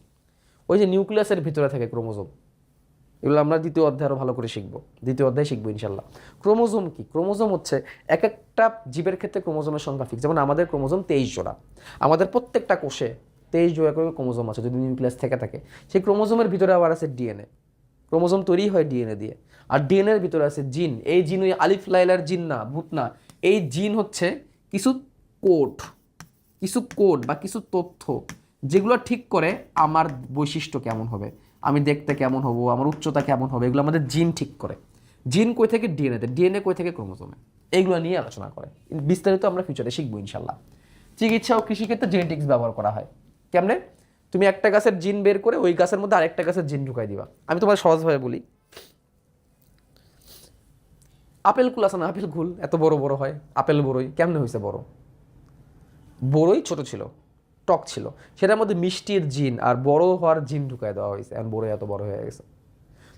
ওই যে নিউক্লিয়াসের ভিতরে থাকে ক্রোমোজোম, এগুলো আমরা দ্বিতীয় অধ্যায়ে আরও ভালো করে শিখবো, দ্বিতীয় অধ্যায়ে শিখবো ইনশাল্লাহ। ক্রোমোজোম কি? ক্রোমোজোম হচ্ছে এক একটা জীবের ক্ষেত্রে ক্রোমোজোমের সংখ্যা ফিক্স। যেমন আমাদের ক্রোমোজোম 23 জোড়া, আমাদের প্রত্যেকটা কোষে 23 জোড়া করে ক্রোমোজোম আছে যদি নিউক্লিয়াস থেকে থাকে। সেই ক্রোমোজোমের ভিতরে আবার আছে ডিএনএ, ক্রোমোজোম তৈরি হয় ডিএনএ দিয়ে, আর ডিএনএর ভিতরে আছে জিন। এই জিন ওই আলিফ লাইলার জিন না, ভূত না, এই জিন হচ্ছে কিছু কোড বা কিছু তথ্য যেগুলো ঠিক করে আমার বৈশিষ্ট্য কেমন হবে, আমি দেখতে কেমন হব, আমার উচ্চতা কেমন হবে, এগুলো আমাদের জিন ঠিক করে। জিন কই থেকে? ডিএনএতে, ডিএনএ কই থেকে? ক্রোমোজোমে। এইগুলো নিয়ে আলোচনা করে, বিস্তারিত আমরা ফিউচারে শিখবো ইনশাল্লাহ। চিকিৎসা ও কৃষিক্ষেত্রে জেনেটিক্স ব্যবহার করা হয়। কেমনে? তুমি একটা গাছের জিন বের করে ওই গাছের মধ্যে আরেকটা গাছের জিন ঢুকাই দিবা। আমি তোমার সহজভাবে বলি, আপেল কুল আছে না, আপেল কুল এত বড় বড় হয়, আপেল বড়ই কেমনে হয়েছে বড়? বড়ই ছোট ছিল, টক ছিল, সেটার মধ্যে মিষ্টির জিন আর বড় হওয়ার জিন ঢুকাই দেওয়া হয়েছে, এখন বড় এত বড় হয়ে গেছে।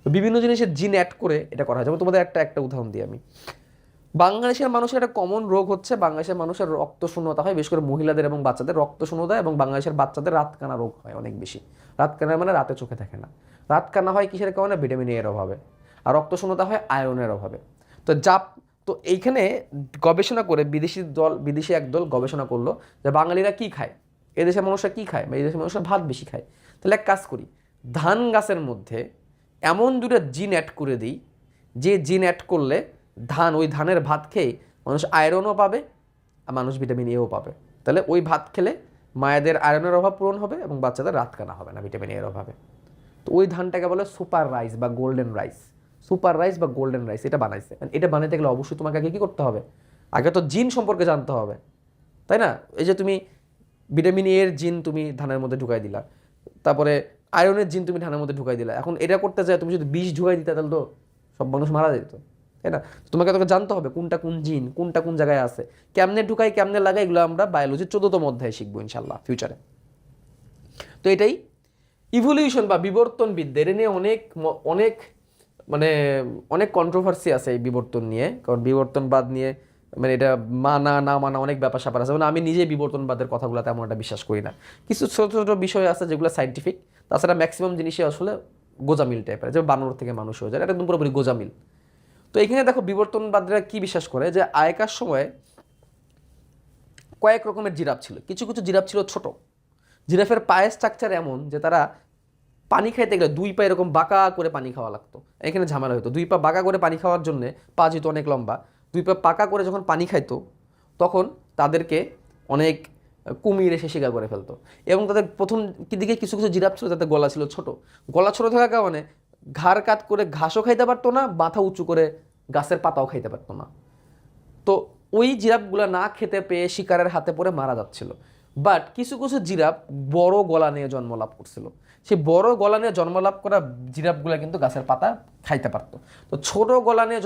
তো বিভিন্ন জিনিসের জিন অ্যাড করে এটা করা হয়। যেমন তোমাদের একটা উদাহরণ দিই আমি, বাংলাদেশের মানুষের একটা কমন রোগ হচ্ছে, বাংলাদেশের মানুষের রক্ত শূন্যতা হয়, বিশেষ করে মহিলাদের এবং বাচ্চাদের রক্ত শূন্যতা, এবং বাংলাদেশের বাচ্চাদের রাতকানা রোগ হয় অনেক বেশি। রাতকানা মানে রাতে চোখে থাকে না। রাতকানা হয় কিসের কারণে? ভিটামিন এর অভাবে। আর রক্ত শূন্যতা হয় আয়রনের অভাবে। তো তো এইখানে গবেষণা করে বিদেশি একদল গবেষণা করলো যে বাঙালিরা কি খায়, এদেশের মানুষরা কি খায়, বা এদেশের মানুষরা ভাত বেশি খায়। তাহলে এক কাজ করি, ধান গাছের মধ্যে এমন দুটো জিন অ্যাড করে দিই, যে জিন অ্যাড করলে ওই ধানের ভাত খেয়ে মানুষ আয়রনও পাবে, আর মানুষ ভিটামিন এও পাবে। তাহলে ওই ভাত খেলে মায়েদের আয়রনের অভাব পূরণ হবে এবং বাচ্চাদের রাত কানা হবে না ভিটামিন এর অভাবে। তো ওই ধানটাকে বলে সুপার রাইস বা গোল্ডেন রাইস। সুপার রাইস বা গোল্ডেন রাইস এটা বানাইছে। এটা বানাইতে গেলে অবশ্যই তোমাকে আগে কী করতে হবে, আগে তো জিন সম্পর্কে জানতে হবে, তাই না? এই যে তুমি ভিটামিন এর জিন তুমি ধানের মধ্যে ঢুকাই দিলা, তারপরে আয়রনের জিন তুমি ধানের মধ্যে ঢুকাই দিলা। এখন এটা করতে চাই তুমি যদি বিষ ঢুকাই দিতে তাহলে তো সব মানুষ মারা যেত, তাই না? তোমাকে তোকে জানতে হবে কোনটা কোন জিন, কোনটা কোন জায়গায় আছে, কেমনে ঢুকাই কেমনে লাগাই, এগুলো আমরা বায়োলজির 14তম অধ্যায়ে শিখবো ইনশাল্লাহ ফিউচারে। তো এটাই ইভলিউশন বা বিবর্তন বিদ্যা। এটা নিয়ে অনেক অনেক মানে অনেক কন্ট্রোভার্সি আছে এই বিবর্তন নিয়ে, কারণ বিবর্তনবাদ নিয়ে মানে এটা মানা না মানা অনেক ব্যাপার স্যাপার আছে। মানে আমি নিজে বিবর্তনবাদের কথাগুলো তেমন একটা বিশ্বাস করি না। কিছু ছোটো ছোটো বিষয় আছে যেগুলো সাইন্টিফিক, তাছাড়া ম্যাক্সিমাম জিনিসই আসলে গোজামিল টাইপের, যেমন বানর থেকে মানুষ হয়ে যায়, এটা একদম পুরোপুরি গোজামিল। তো এখানে দেখো বিবর্তনবাদীরা কি বিশ্বাস করে যে আগেকার সময়ে কয়েক রকমের জিরাফ ছিল। কিছু কিছু জিরাফ ছিল ছোট, জিরাফের পায়ের স্ট্রাকচার এমন যে তারা পানি খাইতে গেলে দুই পা এরকম বাঁকা করে পানি খাওয়া লাগতো। এখানে ঝামেলা হতো, দুই পা বাঁকা করে পানি খাওয়ার জন্য পা যেহেতু অনেক লম্বা, দুই পা পাকা করে যখন পানি খাইতো তখন তাদেরকে অনেক কুমির এসে শিকার করে ফেলতো। এবং তাদের প্রথম দিকে কিছু কিছু জিরাফ ছিল তাদের গলা ছিল ছোট, গলা ছোট থাকার কারণে ঘাড় কাত করে ঘাসও খাইতে পারতো না, মাথা উঁচু করে গাছের পাতাও খাইতে পারতো না। তো ওই জিরাফগুলো না খেতে পেয়ে শিকারের হাতে পড়ে মারা যাচ্ছিল। বাট কিছু কিছু জিরাফ বড় গলা নিয়ে জন্মলাভ করছিল। সেই বড় গলা নিয়ে জন্মলাভ করা জিরাফগুলো কিন্তু গাছের পাতা খাইতে পারতো। তো ছোট গলা নিয়ে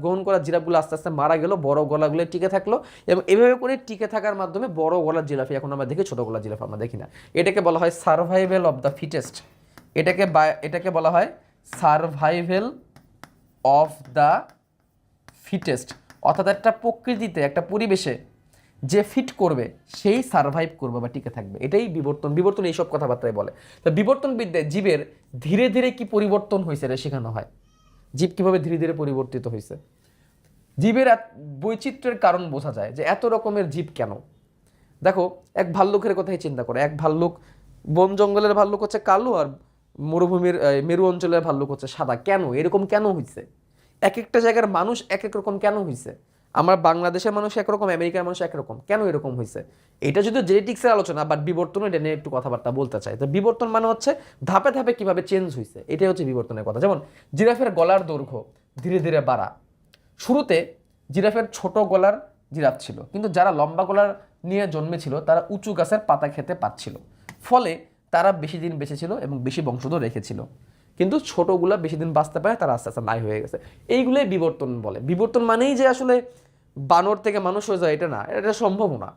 গ্রহণ করা জিরাফগুলো আস্তে আস্তে মারা গেল, বড় গলাগুলো টিকে থাকলো, এবং এভাবে করে টিকে থাকার মাধ্যমে বড় গলার জিরাফি এখন আমরা দেখি, ছোট গলার জিরাফ আমরা দেখি না। এটাকে বলা হয় সার্ভাইভেল অফ দ্য ফিটেস্ট। এটাকে বলা হয় সার্ভাইভেল অফ দ্য ফিটেস্ট, অর্থাৎ একটা প্রকৃতিতে একটা পরিবেশে যে ফিট করবে সেই সার্ভাইভ করবে বা টিকে থাকবে। এটাই বিবর্তন এইসব কথাবার্তায় বলে। তো বিবর্তন বিদ্যায় জীবের ধীরে ধীরে কি পরিবর্তন হয়েছে এটা শেখানো হয়। জীব কিভাবে ধীরে ধীরে পরিবর্তিত হয়েছে, জীবের বৈচিত্র্যের কারণ বোঝা যায় যে এত রকমের জীব কেন। দেখো এক ভাল্লুকের কথাই চিন্তা করে, এক ভাল্লুক, বন জঙ্গলের ভাল্লুক হচ্ছে কালো আর মরুভূমির মেরু অঞ্চলের ভাল্লুক হচ্ছে সাদা। কেন এরকম কেন হয়েছে? এক একটা জায়গার মানুষ এক এক রকম কেন হয়েছে? আমার বাংলাদেশের মানুষ একরকম, আমেরিকার মানুষ একরকম, কেন এরকম হয়েছে? এটা যদি জেনেটিক্সের আলোচনা, বাট বিবর্তন এটা নিয়ে একটু কথাবার্তা বলতে চাই। তো বিবর্তন মানে হচ্ছে ধাপে ধাপে কিভাবে চেঞ্জ হয়েছে, এটাই হচ্ছে বিবর্তনের কথা। যেমন জিরাফের গলার দৈর্ঘ্য ধীরে ধীরে বাড়া। শুরুতে জিরাফের ছোট গলার জিরাফ ছিল, কিন্তু যারা লম্বা গলার নিয়ে জন্মেছিল তারা উঁচু গাছের পাতা খেতে পারছিল, ফলে তারা বেশি দিন বেঁচে ছিল এবং বেশি বংশধর রেখেছিল। কিন্তু ছোটগুলা বেশি দিন বাঁচতে পারে, তারা আস্তে আস্তে নাই হয়ে গেছে। এইগুলোই বিবর্তন বলে। বিবর্তন মানেই যে আসলে বানর থেকে মানুষ হয়ে যায় এটা না, এটা সম্ভব না।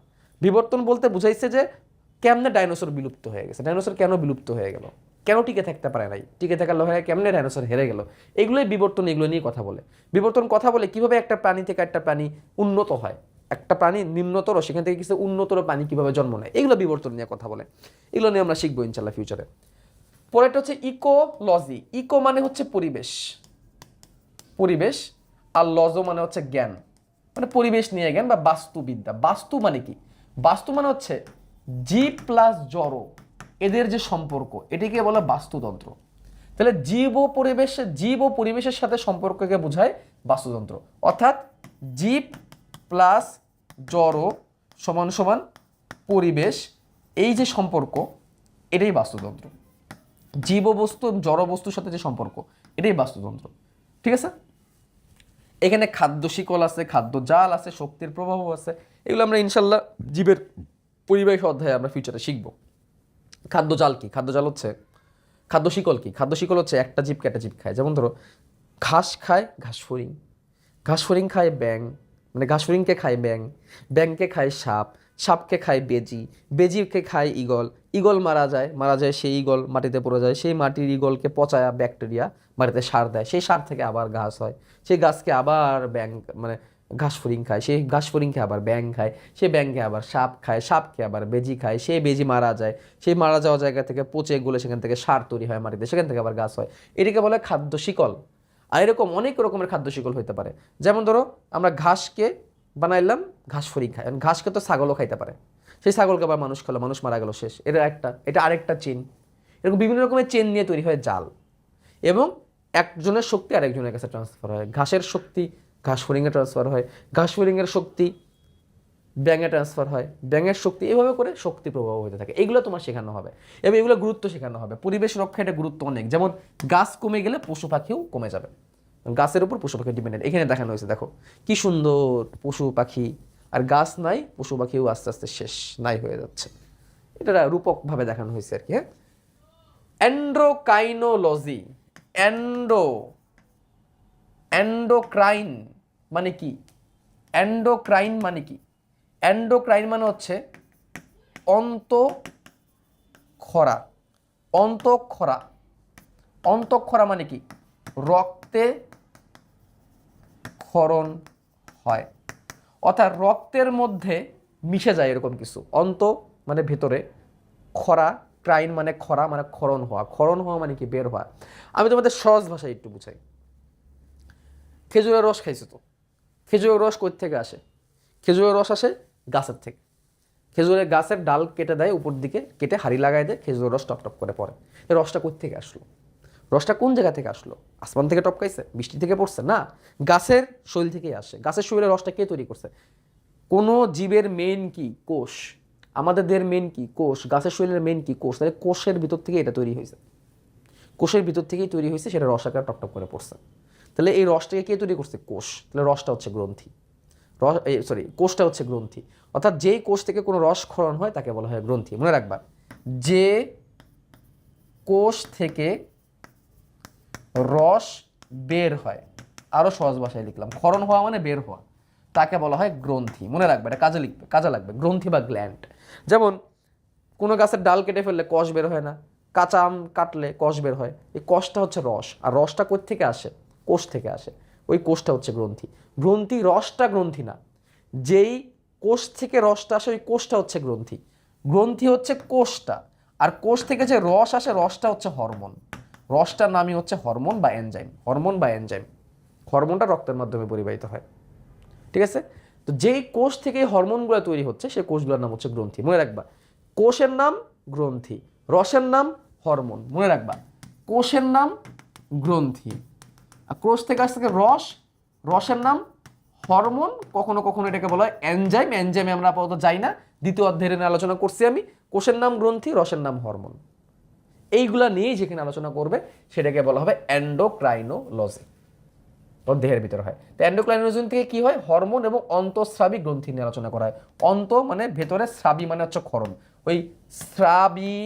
বিবর্তন বলতে বুঝাইছে যে কেমনে ডাইনোসর বিলুপ্ত হয়ে গেছে, ডাইনোসর কেন বিলুপ্ত হয়ে গেল, কেন টিকে থাকতে পারে নাই, টিকে থাকার লড়াইয়ে কেমনে ডাইনোসর হেরে গেল, এগুলোই বিবর্তন। এগুলো নিয়ে কথা বলে বিবর্তন। কথা বলে কিভাবে একটা প্রাণী থেকে একটা প্রাণী উন্নত হয়, একটা প্রাণী নিম্নতর সেখান থেকে কিছু উন্নতর প্রাণী কিভাবে জন্ম নেয়, এগুলো বিবর্তন নিয়ে কথা বলে। এগুলো নিয়ে আমরা শিখবো ইনশাল্লাহ ফিউচারে। পরেরটা হচ্ছে ইকোলজি। ইকো মানে হচ্ছে পরিবেশ, পরিবেশ, আর লজো মানে হচ্ছে জ্ঞান, মানে পরিবেশ নিয়ে জ্ঞান বা বাস্তুবিদ্যা। বাস্তু মানে কি? বাস্তু মানে হচ্ছে জীব প্লাস জড়, এদের যে সম্পর্ক, এটিকে বলে বাস্তুতন্ত্র। তাহলে জীব ও পরিবেশের সাথে সম্পর্ককে বোঝায় বাস্তুতন্ত্র। অর্থাৎ জীব প্লাস জড় সমান সমান পরিবেশ, এই যে সম্পর্ক এটাই বাস্তুতন্ত্র। জীব বস্তু জড় বস্তুর সাথে যে সম্পর্ক এটাই বাস্তুতন্ত্র। ঠিক আছে? এখানে খাদ্য শিকল আছে, খাদ্য জাল আছে, শক্তির প্রবাহ আছে। এগুলো আমরা ইনশাল্লাহ জীবের পরিবেশ অধ্যায়ে আমরা ফিউচারে শিখব। খাদ্য জাল কি? খাদ্য জাল হচ্ছে, খাদ্য শিকল কি? খাদ্য শিকল হচ্ছে একটা জীবকে একটা জীব খায়। যেমন ধরো ঘাস খায় ঘাসফড়িং, ঘাসফড়িং খায় ব্যাং, মানে ঘাসফড়িংকে খায় ব্যাং, ব্যাংকে খায় সাপ, সাপকে খায় বেজি, বেজিকে খায় ঈগল, ঈগল মারা যায় সেই ঈগল মাটিতে পড়ে যায়, সেই মাটির ঈগলকে পচায়া ব্যাকটেরিয়া মাটিতে সার দেয়, সেই সার থেকে আবার ঘাস হয়, সেই গাছকে আবার ব্যাং মানে ঘাসফড়িং খায়, সেই ঘাসফড়িংকে আবার ব্যাং খায়, সেই ব্যাংকে আবার সাপ খায়, সাপকে আবার বেজি খায়, সেই বেজি মারা যায়, সেই মারা যাওয়া জায়গা থেকে পচে গেলে সেখান থেকে সার তৈরি হয় মাটিতে, সেখান থেকে আবার গাছ হয়। এটিকে বলে খাদ্য শিকল। আর এরকম অনেক রকমের খাদ্য শিকল হতে পারে। যেমন ধরো আমরা ঘাসকে বানাইলাম ঘাসফড়িং খাই, ঘাসকে তো ছাগলও খাইতে পারে, সেই ছাগলকে আবার মানুষ খেলো, মানুষ মারা গেল, শেষ। এটা আরেকটা চেন। এরকম বিভিন্ন রকমের চেন নিয়ে তৈরি হয় জাল, এবং একজনের শক্তি আরেকজনের কাছে ট্রান্সফার হয়। ঘাসের শক্তি ঘাসফড়িংয়ে ট্রান্সফার হয়, ঘাসফড়িংয়ের শক্তি ব্যাঙে ট্রান্সফার হয়, ব্যাঙের শক্তি, এভাবে করে শক্তি প্রবাহ হতে থাকে। এগুলো তোমার শেখানো হবে এবং এগুলো গুরুত্ব শেখানো হবে। পরিবেশ রক্ষা এটা গুরুত্ব অনেক, যেমন গাছ কমে গেলে পশু পাখিও কমে যাবে, গাছের উপর পশু পাখি ডিপেন্ডেন্ট। এখানে দেখানো হয়েছে, দেখো কি সুন্দর পশু পাখি, আর গাছ নাই, পশু পাখিও আস্তে আস্তে শেষ নাই হয়ে যাচ্ছে। এটা রূপকভাবে দেখানো হয়েছে আর কি। হ্যাঁ, এন্ড্রোকাইনোলজি, এন্ডোক্রাইন মানে কি? এন্ডোক্রাইন মানে কি? এন্ডোক্রাইন মানে হচ্ছে অন্তঃক্ষরা। অন্তঃক্ষরা, অন্তঃক্ষরা মানে কি? রক্তে ক্ষরণ হয়, অর্থাৎ রক্তের মধ্যে মিশে যায় এরকম কিছু। অন্ত মানে ভেতরে, ক্ষরা, ক্রাইন মানে ক্ষরা মানে ক্ষরণ হওয়া। ক্ষরণ হওয়া মানে কি? বের হওয়া। আমি তোমাদের সহজ ভাষায় একটু বুঝাই। খেজুরের রস খাইছো তো, খেজুরের রস কোথা থেকে আসে? খেজুরের রস আসে গাছের থেকে। খেজুরের গাছের ডাল কেটে দেয়, উপর দিকে কেটে হাঁড়ি লাগাই দেয়, খেজুরের রস টপ টপ করে পড়ে। এই রসটা কোথা থেকে আসলো? রসটা কোন জায়গা থেকে আসলো? আসমান থেকে টপকাইছে? বৃষ্টি থেকে পড়ছে? না, গাছের শরীর থেকেই আসে। গাছের শরীরে রসটা কে তৈরি করছে? কোনো জীবের মেন কি? কোষ। আমাদের দেহের মেন কি? কোষ। গাছের শরীরের মেন কি? কোষ। তাহলে কোষের ভিতর থেকে এটা তৈরি হয়েছে, কোষের ভিতর থেকেই তৈরি হয়েছে, সেটা রস আকারে টপ টপ করে পড়ছে। তাহলে এই রসটাকে কে তৈরি করছে? কোষ। তাহলে রসটা হচ্ছে গ্রন্থি, কোষটা হচ্ছে গ্রন্থি। অর্থাৎ যেই কোষ থেকে কোনো রস ক্ষরণ হয় তাকে বলা হয় গ্রন্থি। মনে রাখবা, যে কোষ থেকে রস বের হয়, আরো সহজ ভাষায় লিখলাম, ক্ষরণ হওয়া মানে বের হওয়া, তাকে বলা হয় গ্রন্থি। মনে রাখবে, এটা কাজে লাগবে, গ্রন্থি বা গ্ল্যান্ড। যেমন কোনো গাছের ডাল কেটে ফেললে কষ বের হয় না, কাঁচা আম কাটলে কষ বের হয়। এই কষটা হচ্ছে রস, আর রসটা কোথা থেকে আসে? কোষ থেকে আসে। ওই কোষটা হচ্ছে গ্রন্থি। গ্রন্থি, রসটা গ্রন্থি না, যেই কোষ থেকে রসটা আসে ওই কোষটা হচ্ছে গ্রন্থি। গ্রন্থি হচ্ছে কোষটা, আর কোষ থেকে যে রস আসে রসটা হচ্ছে হরমোন। রসটার নামই হচ্ছে হরমোন বা এনজাইম। হরমোন বা এনজাইম, হরমোনটা রক্তের মাধ্যমে পরিবাহিত হয়। ঠিক আছে? তো যেই কোষ থেকে হরমোনগুলো তৈরি হচ্ছে সেই কোষগুলোর নাম হচ্ছে গ্রন্থি। মনে রাখবা, কোষের নাম গ্রন্থি, রসের নাম হরমোন। মনে রাখবা, কোষের নাম গ্রন্থি, আর কোষ থেকে আসছে রস, রসের নাম হরমোন। কখনো কখনো এটাকে বলা হয় এনজাইম। এনজাইমে আমরা আপাতত যাই না, দ্বিতীয় অধ্যায়ে আলোচনা করছি আমি। কোষের নাম গ্রন্থি, রসের নাম হরমোন। এইগুলা নিয়েই যেখানে আলোচনা করবে সেটাকে বলা হবে এন্ডোক্রাইনোলজি। ওর দেহের ভিতরে হয়। তো এন্ডোক্রাইনোলজি থেকে কি হয়? হরমোন এবং অন্তঃস্রাবী গ্রন্থি নিয়ে আলোচনা করা হয়। অন্ত মানে ভেতরে, স্রাবী মানে হচ্ছে ক্ষরণ। ওই স্রাবী,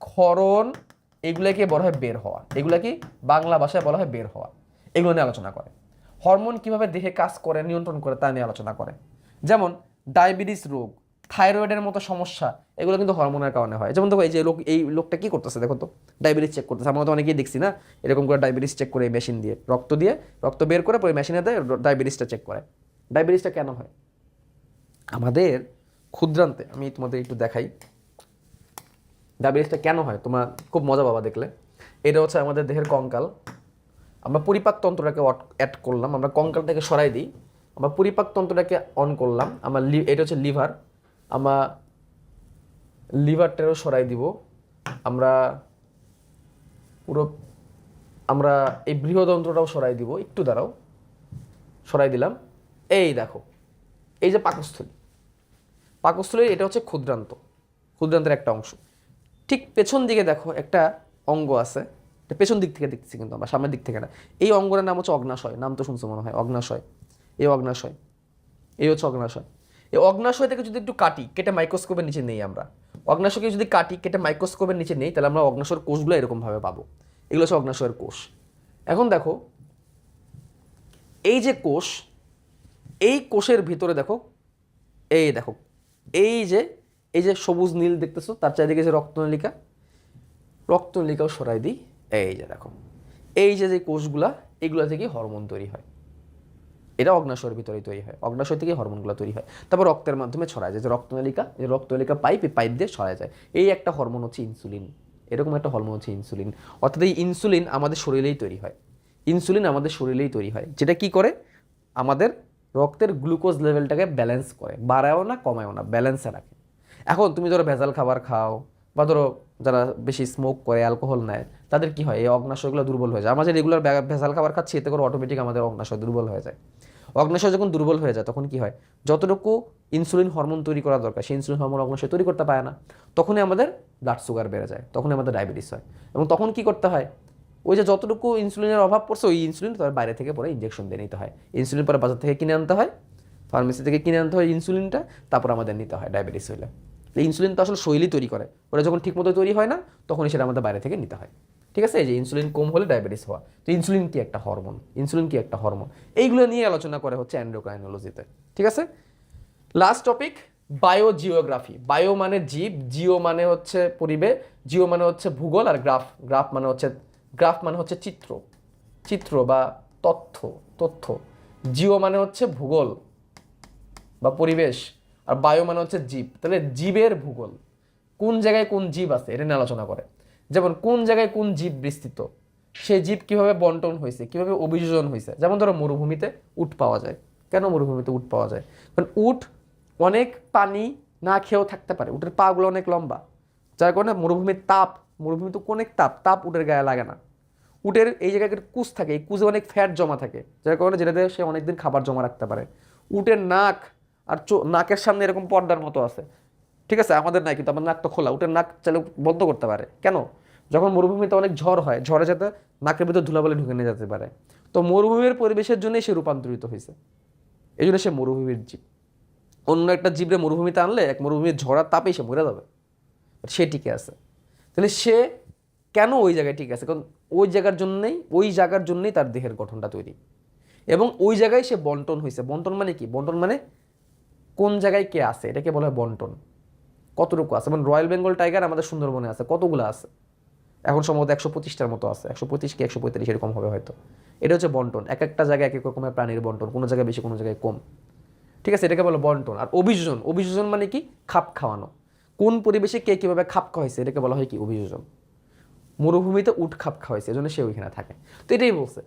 ক্ষরণ, এগুলাকে বলা হয় বের হওয়া। এগুলা কি বাংলা ভাষায় বলা হয় বের হওয়া। এগুলো নিয়ে আলোচনা করে। হরমোন কিভাবে দেহে কাজ করে, নিয়ন্ত্রণ করে, তা নিয়ে আলোচনা করে। যেমন ডায়াবেটিস রোগ, থাইরয়েডের মতো সমস্যা, এগুলো কিন্তু হরমোনের কারণে হয়। যেমন দেখো, এই লোকটা কি করতেছে, দেখো তো, ডায়াবেটিস চেক করতেছে। আমরা তো অনেকেই দেখছি না, এরকম করে ডায়াবেটিস চেক করে মেশিন দিয়ে, রক্ত বের করে পরে মেশিনে দেয়, ডায়াবেটিসটা চেক করে। ডায়াবেটিসটা কেন হয়? আমাদের ক্ষুদ্রান্তে আমি তোমাদের একটু দেখাই ডায়াবেটিসটা কেন হয়। তোমরা খুব মজা পাবা দেখলে। এটা হচ্ছে আমাদের দেহের কঙ্কাল। আমরা পরিপাক তন্ত্রটাকে অ্যাড করলাম, আমরা কঙ্কালটাকে সরাই দিই, আমরা পরিপাক তন্ত্রটাকে অন করলাম। আমরা এটা হচ্ছে লিভার, আমরা লিভারটাও সরাই দিব। আমরা পুরো আমরা এই বৃহদন্ত্রটাও সরাই দিব। একটু দাঁড়াও, সরাই দিলাম। এই দেখো, এই যে পাকস্থলী, পাকস্থলী এটা হচ্ছে ক্ষুদ্রান্ত, ক্ষুদ্রান্তের একটা অংশ। ঠিক পেছন দিকে দেখো একটা অঙ্গ আছে, এটা পেছন দিক থেকে দেখতেছি কিন্তু আমরা, সামনের দিক থেকে না। এই অঙ্গটার নাম হচ্ছে অগ্নাশয়। নাম তো শুনছো মনে হয়, অগ্নাশয়। এই অগ্নাশয়, এই হচ্ছে অগ্নাশয়। এই অগ্নাশয় থেকে যদি একটু কাটি, কেটে মাইক্রোস্কোপের নিচে নেই আমরা, অগ্নাশয়কে যদি কাটি কেটে মাইক্রোস্কোপের নিচে নেই, তাহলে আমরা অগ্নাশয়ের কোষগুলো এরকমভাবে পাবো। এগুলো হচ্ছে অগ্নাশয়ের কোষ। এখন দেখো, এই যে কোষ, এই কোষের ভিতরে দেখো, এই দেখো, এই যে সবুজ নীল দেখতেছো, তার চারিদিকে যে রক্তনলিকা, রক্তনলিকাও সরাই দিই। এই যে দেখো, এই যে কোষগুলা, এগুলো থেকে হরমোন তৈরি হয়। এটা অগ্নাশয়ের ভিতরেই তৈরি হয়, অগ্নাশয় থেকে হরমোনগুলো তৈরি হয়। তারপর রক্তের মাধ্যমে ছড়ায় যায়, যে রক্তনলিকা, এই রক্তনলিকা পাইপ, এই পাইপ দিয়ে ছড়ায় যায়। এই একটা হরমোন হচ্ছে ইনসুলিন। এরকম একটা হরমোন হচ্ছে ইনসুলিন। অর্থাৎ এই ইনসুলিন আমাদের শরীরেই তৈরি হয়। ইনসুলিন আমাদের শরীরেই তৈরি হয়, যেটা কি করে? আমাদের রক্তের গ্লুকোজ লেভেলটাকে ব্যালেন্স করে, বাড়ায়ও না কমায়ও না, ব্যালেন্সে রাখে। এখন তুমি ধরো ভেজাল খাবার খাও, বা ধরো যারা বেশি স্মোক করে, অ্যালকোহল নেয়, তাদের কি হয়? এই অগ্নাশয়গুলো দুর্বল হয়ে যায়। আমরা যে রেগুলার ভেজাল খাবার খাচ্ছি, এতে করে অটোমেটিক আমাদের অগ্নাশয় দুর্বল হয়ে যায়। অগ্নাশয় যখন দুর্বল হয়ে যায় তখন কি হয়, যতটুকু ইনসুলিন হরমোন তৈরি করা দরকার সেই ইনসুলিন হরমোন অগ্নাশয় তৈরি করতে পারে না, তখনই আমাদের ব্লাড সুগার বেড়ে যায়, তখনই আমাদের ডায়াবেটিস হয়। এবং তখন কি করতে হয়, ওই যে যতটুকু ইনসুলিনের অভাব পড়ছে ওই ইনসুলিন তার বাইরে থেকে পরে ইনজেকশন দিয়ে নিতে হয়, ইনসুলিন পরে বাজার থেকে কিনে আনতে হয়, ফার্মেসি থেকে কিনে আনতে হয় ইনসুলিনটা, তারপর আমাদের নিতে হয় ডায়াবেটিস হইলে। ইনসুলিন তো আসলে শরীরই তৈরি করে, ওটা যখন ঠিকমতো তৈরি হয় না তখনই সেটা আমাদের বাইরে থেকে নিতে হয়। ঠিক আছে, এই যে ইনসুলিন কম হলে ডায়াবেটিস হওয়া, তো ইনসুলিন কি একটা হরমোন, ইনসুলিন কি একটা হরমোন, এইগুলো নিয়ে আলোচনা করে হচ্ছে এন্ডোক্রাইনোলজিতে। ঠিক আছে, লাস্ট টপিক বায়োজিওগ্রাফি। বায়ো মানে জীব, জিও মানে হচ্ছে পরিবেশ, জিও মানে হচ্ছে ভূগোল, আর গ্রাফ মানে হচ্ছে চিত্র, চিত্র বা তথ্য। জিও মানে হচ্ছে ভূগোল বা পরিবেশ, আর বায়ো মানে হচ্ছে জীব। তাহলে জীবের ভূগোল, কোন জায়গায় কোন জীব আছে এটা নিয়ে আলোচনা করে। যেমন কোন জায়গায় কোন জীব বিস্তৃত, সেই জীব কিভাবে বন্টন হয়েছে, কিভাবে অভিযোজন হয়েছে। যেমন ধরো মরুভূমিতে উট পাওয়া যায়, কেন মরুভূমিতে উট পাওয়া যায়, কারণ উট অনেক পানি না খেয়েও থাকতে পারে, উটের পাগুলো অনেক লম্বা, যার কারণে মরুভূমির মরুভূমিতে অনেক তাপ উটের গায়ে লাগে না। উটের এই জায়গায় কুচ থাকে, এই কুচে অনেক ফ্যাট জমা থাকে, যার কারণে যেটাতে সে অনেকদিন খাবার জমা রাখতে পারে। উটের নাক আর নাকের সামনে এরকম পর্দার মতো আছে, ঠিক আছে, আমাদের নাই, কিন্তু আমার নাক তো খোলা, উটের নাক চাইলে বন্ধ করতে পারে। কেন, যখন মরুভূমিতে অনেক ঝড় হয়, ঝড়ে যাতে নাকের ভিতর ধুলাবালি ঢুকে নিয়ে যেতে পারে। তো মরুভূমির পরিবেশের জন্যই সে রূপান্তরিত হয়েছে, এই জন্য সে মরুভূমির জীব। অন্য একটা জীবরে মরুভূমিতে আনলে এক মরুভূমির ঝড়ার তাপেই সে মরে যাবে, সে টিকে আছে। তাহলে সে কেন ওই জায়গায় ঠিক আছে, কারণ ওই জায়গার জন্যই তার দেহের গঠনটা তৈরি, এবং ওই জায়গায় সে বন্টন হয়েছে। বন্টন মানে কি, বন্টন মানে কোন জায়গায় কে আছে, এটাকে বলা হয় বন্টন। কতটুকু আছে, মানে রয়্যাল বেঙ্গল টাইগার আমাদের সুন্দরবনে আছে, কতগুলো আছে, এখন সম্ভবত 125টার মতো আছে, 125 কি 145 এরকম হবে হয়তো। এটা হচ্ছে বন্টন, এক একটা জায়গায় এক এক রকমের প্রাণীর বন্টন, কোনো জায়গায় বেশি কোনো জায়গায় কম। ঠিক আছে, এটাকে বলো বন্টন। আর অভিযোজন মানে কি, খাপ খাওয়ানো, কোন পরিবেশে কে কীভাবে খাপ খাওয়াইছে এটাকে বলা হয় কি, অভিযোজন। মরুভূমিতে উট খাপ খাওয়াইছে, এজন্য সে ওইখানে থাকে। তো এটাই বলছে,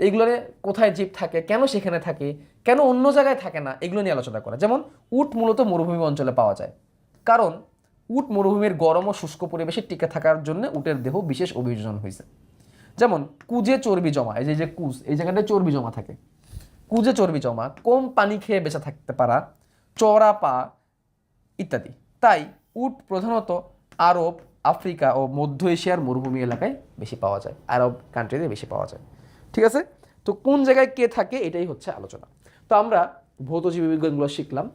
এইগুলোরে কোথায় জীব থাকে, কেন সেখানে থাকে, কেন অন্য জায়গায় থাকে না, এগুলো নিয়ে আলোচনা করা। যেমন উট মূলত মরুভূমি অঞ্চলে পাওয়া যায়, কারণ উট মরুভূমির গরম ও শুষ্ক পরিবেশে টিকে থাকার জন্য উটের দেহ বিশেষ অভিযোজন হয়েছে। যেমন কুজে চর্বি জমা, এই যে কুজ, এই জায়গাটায় চর্বি জমা থাকে, কুজে চর্বি জমা, কম পানি খেয়ে বেঁচে থাকতে পারা, চড়া পা ইত্যাদি। তাই উট প্রধানত আরব, আফ্রিকা ও মধ্য এশিয়ার মরুভূমি এলাকায় বেশি পাওয়া যায়, আরব কান্ট্রিতে বেশি পাওয়া যায়। ঠিক আছে, তো কোন জায়গায় কে থাকে এটাই হচ্ছে আলোচনা। তো আমরা ভৌত জীববিজ্ঞানগুলো শিখলাম,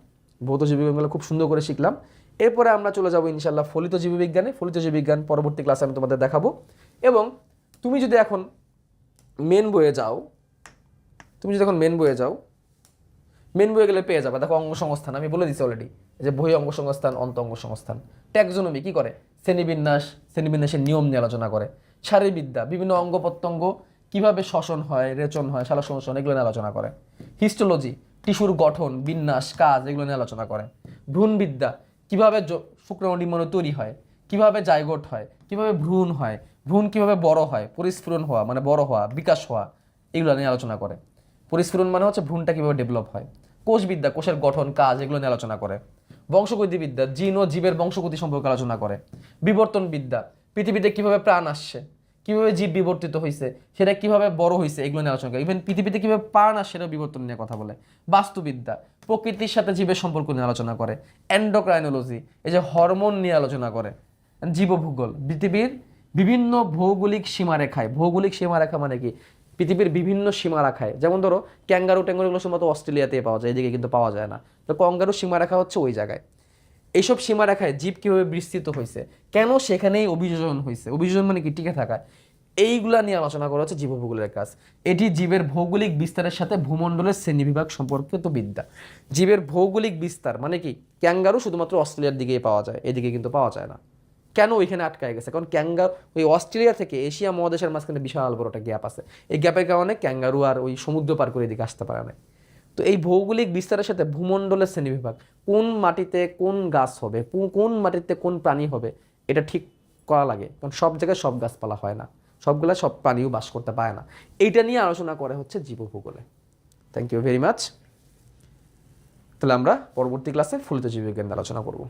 ভৌত জীববিজ্ঞানগুলো খুব সুন্দর করে শিখলাম। এরপরে আমরা চলে যাবো ইনশাল্লাহ ফলিত জীববিজ্ঞানে। ফলিত জীববিজ্ঞান পরবর্তী ক্লাসে আমি তোমাদের দেখাবো। এবং তুমি যদি এখন মেন বইয়ে যাও, মেন বইয়ে গেলে পেয়ে যাবে, দেখো অঙ্গসংস্থান আমি বলে দিচ্ছি অলরেডি, যে বহি অঙ্গসংস্থান, অন্ত অঙ্গসংস্থান। ট্যাক্সোনমি কি করে, শ্রেণীবিন্যাসের নিয়ম নিয়ে আলোচনা করে। শারীরবিদ্যা, বিভিন্ন অঙ্গ প্রত্যঙ্গ কিভাবে শ্বসন হয়, রেচন হয়, সালোকসংশ্লেষণ, এগুলো নিয়ে আলোচনা করে। হিস্টোলজি, টিস্যুর গঠন, বিন্যাস, কাজ, এগুলো নিয়ে আলোচনা করে। ভ্রূণবিদ্যা, কিভাবে শুক্রাণু ডিম্বাণু তৈরি হয়, কিভাবে জাইগোট হয়, কিভাবে ভ্রূণ হয়, ভ্রূণ কিভাবে বড় হয়, পরিস্ফুরণ হওয়া মানে বড় হওয়া, বিকাশ হওয়া, এগুলো নিয়ে আলোচনা করে। পরিস্ফুরণ মানে হচ্ছে ভ্রূণটা কিভাবে ডেভেলপ হয়। কোষবিদ্যা, কোষের গঠন, কাজ, এগুলো নিয়ে আলোচনা করে। বংশগতিবিদ্যা, জিন ও জীবের বংশগতি সম্পর্কে আলোচনা করে। বিবর্তনবিদ্যা, পৃথিবীতে কিভাবে প্রাণ আসছে, কিভাবে জীব বিবর্তিত হয়েছে, সেটা কিভাবে বড় হয়েছে, এগুলো নিয়ে আলোচনা করে। ইভেন পৃথিবীতে কিভাবে প্রাণ আসছে সেটা বিবর্তন নিয়ে কথা বলে। বাস্তুবিদ্যা, প্রকৃতির সাথে জীবের সম্পর্ক নিয়ে আলোচনা করে। এন্ডোক্রাইনোলজি, এই যে হরমোন নিয়ে আলোচনা করে। জীবভূগোল, পৃথিবীর বিভিন্ন ভৌগোলিক সীমারেখা মানে কি, পৃথিবীর বিভিন্ন সীমারেখায়, যেমন ধরো ক্যাঙ্গারু ট্যাঙ্গারুগুলো সম্ভবত অস্ট্রেলিয়াতে পাওয়া যায়, এদিকে কিন্তু পাওয়া যায় না। তো কঙ্গারু সীমারেখা হচ্ছে ওই জায়গায়। এইসব সীমারেখায় জীব কীভাবে বিস্তৃত হয়েছে, কেন সেখানেই অভিযোজন হয়েছে, অভিযোজন মানে কি, টিকে থাকা, এইগুলা নিয়ে আলোচনা করা হচ্ছে জীবভূগোলের কাজ। এটি জীবের ভৌগোলিক বিস্তারের সাথে ভূমণ্ডলের শ্রেণীবিভাগ সম্পর্কিত বিদ্যা। জীবের ভৌগোলিক বিস্তার মানে কি, ক্যাঙ্গারু শুধুমাত্র অস্ট্রেলিয়ার দিকেই পাওয়া যায়, এদিকে কিন্তু পাওয়া যায় না। কেন ওইখানে আটকায় গেছে, কারণ ক্যাঙ্গারু ওই অস্ট্রেলিয়া থেকে এশিয়া মহাদেশের মাঝখানে বিশাল বড় একটা গ্যাপ আছে, এই গ্যাপের কারণে ক্যাঙ্গারু আর ওই সমুদ্র পার করে এদিকে আসতে পারে না। তো এই ভৌগোলিক বিস্তারের সাথে ভূমণ্ডলের শ্রেণীবিভাগ, কোন মাটিতে কোন গাছ হবে, কোন মাটিতে কোন প্রাণী হবে, এটা ঠিক করা লাগে, কারণ সব জায়গায় সব গাছপালা হয় না, সব প্রাণীও বাস করতে পারে না। এইটা নিয়ে আলোচনা করে হচ্ছে জীবভূগোলে। Thank you very much. তাহলে আমরা পরবর্তী ক্লাসে ফলিত জীববিজ্ঞান আলোচনা করব।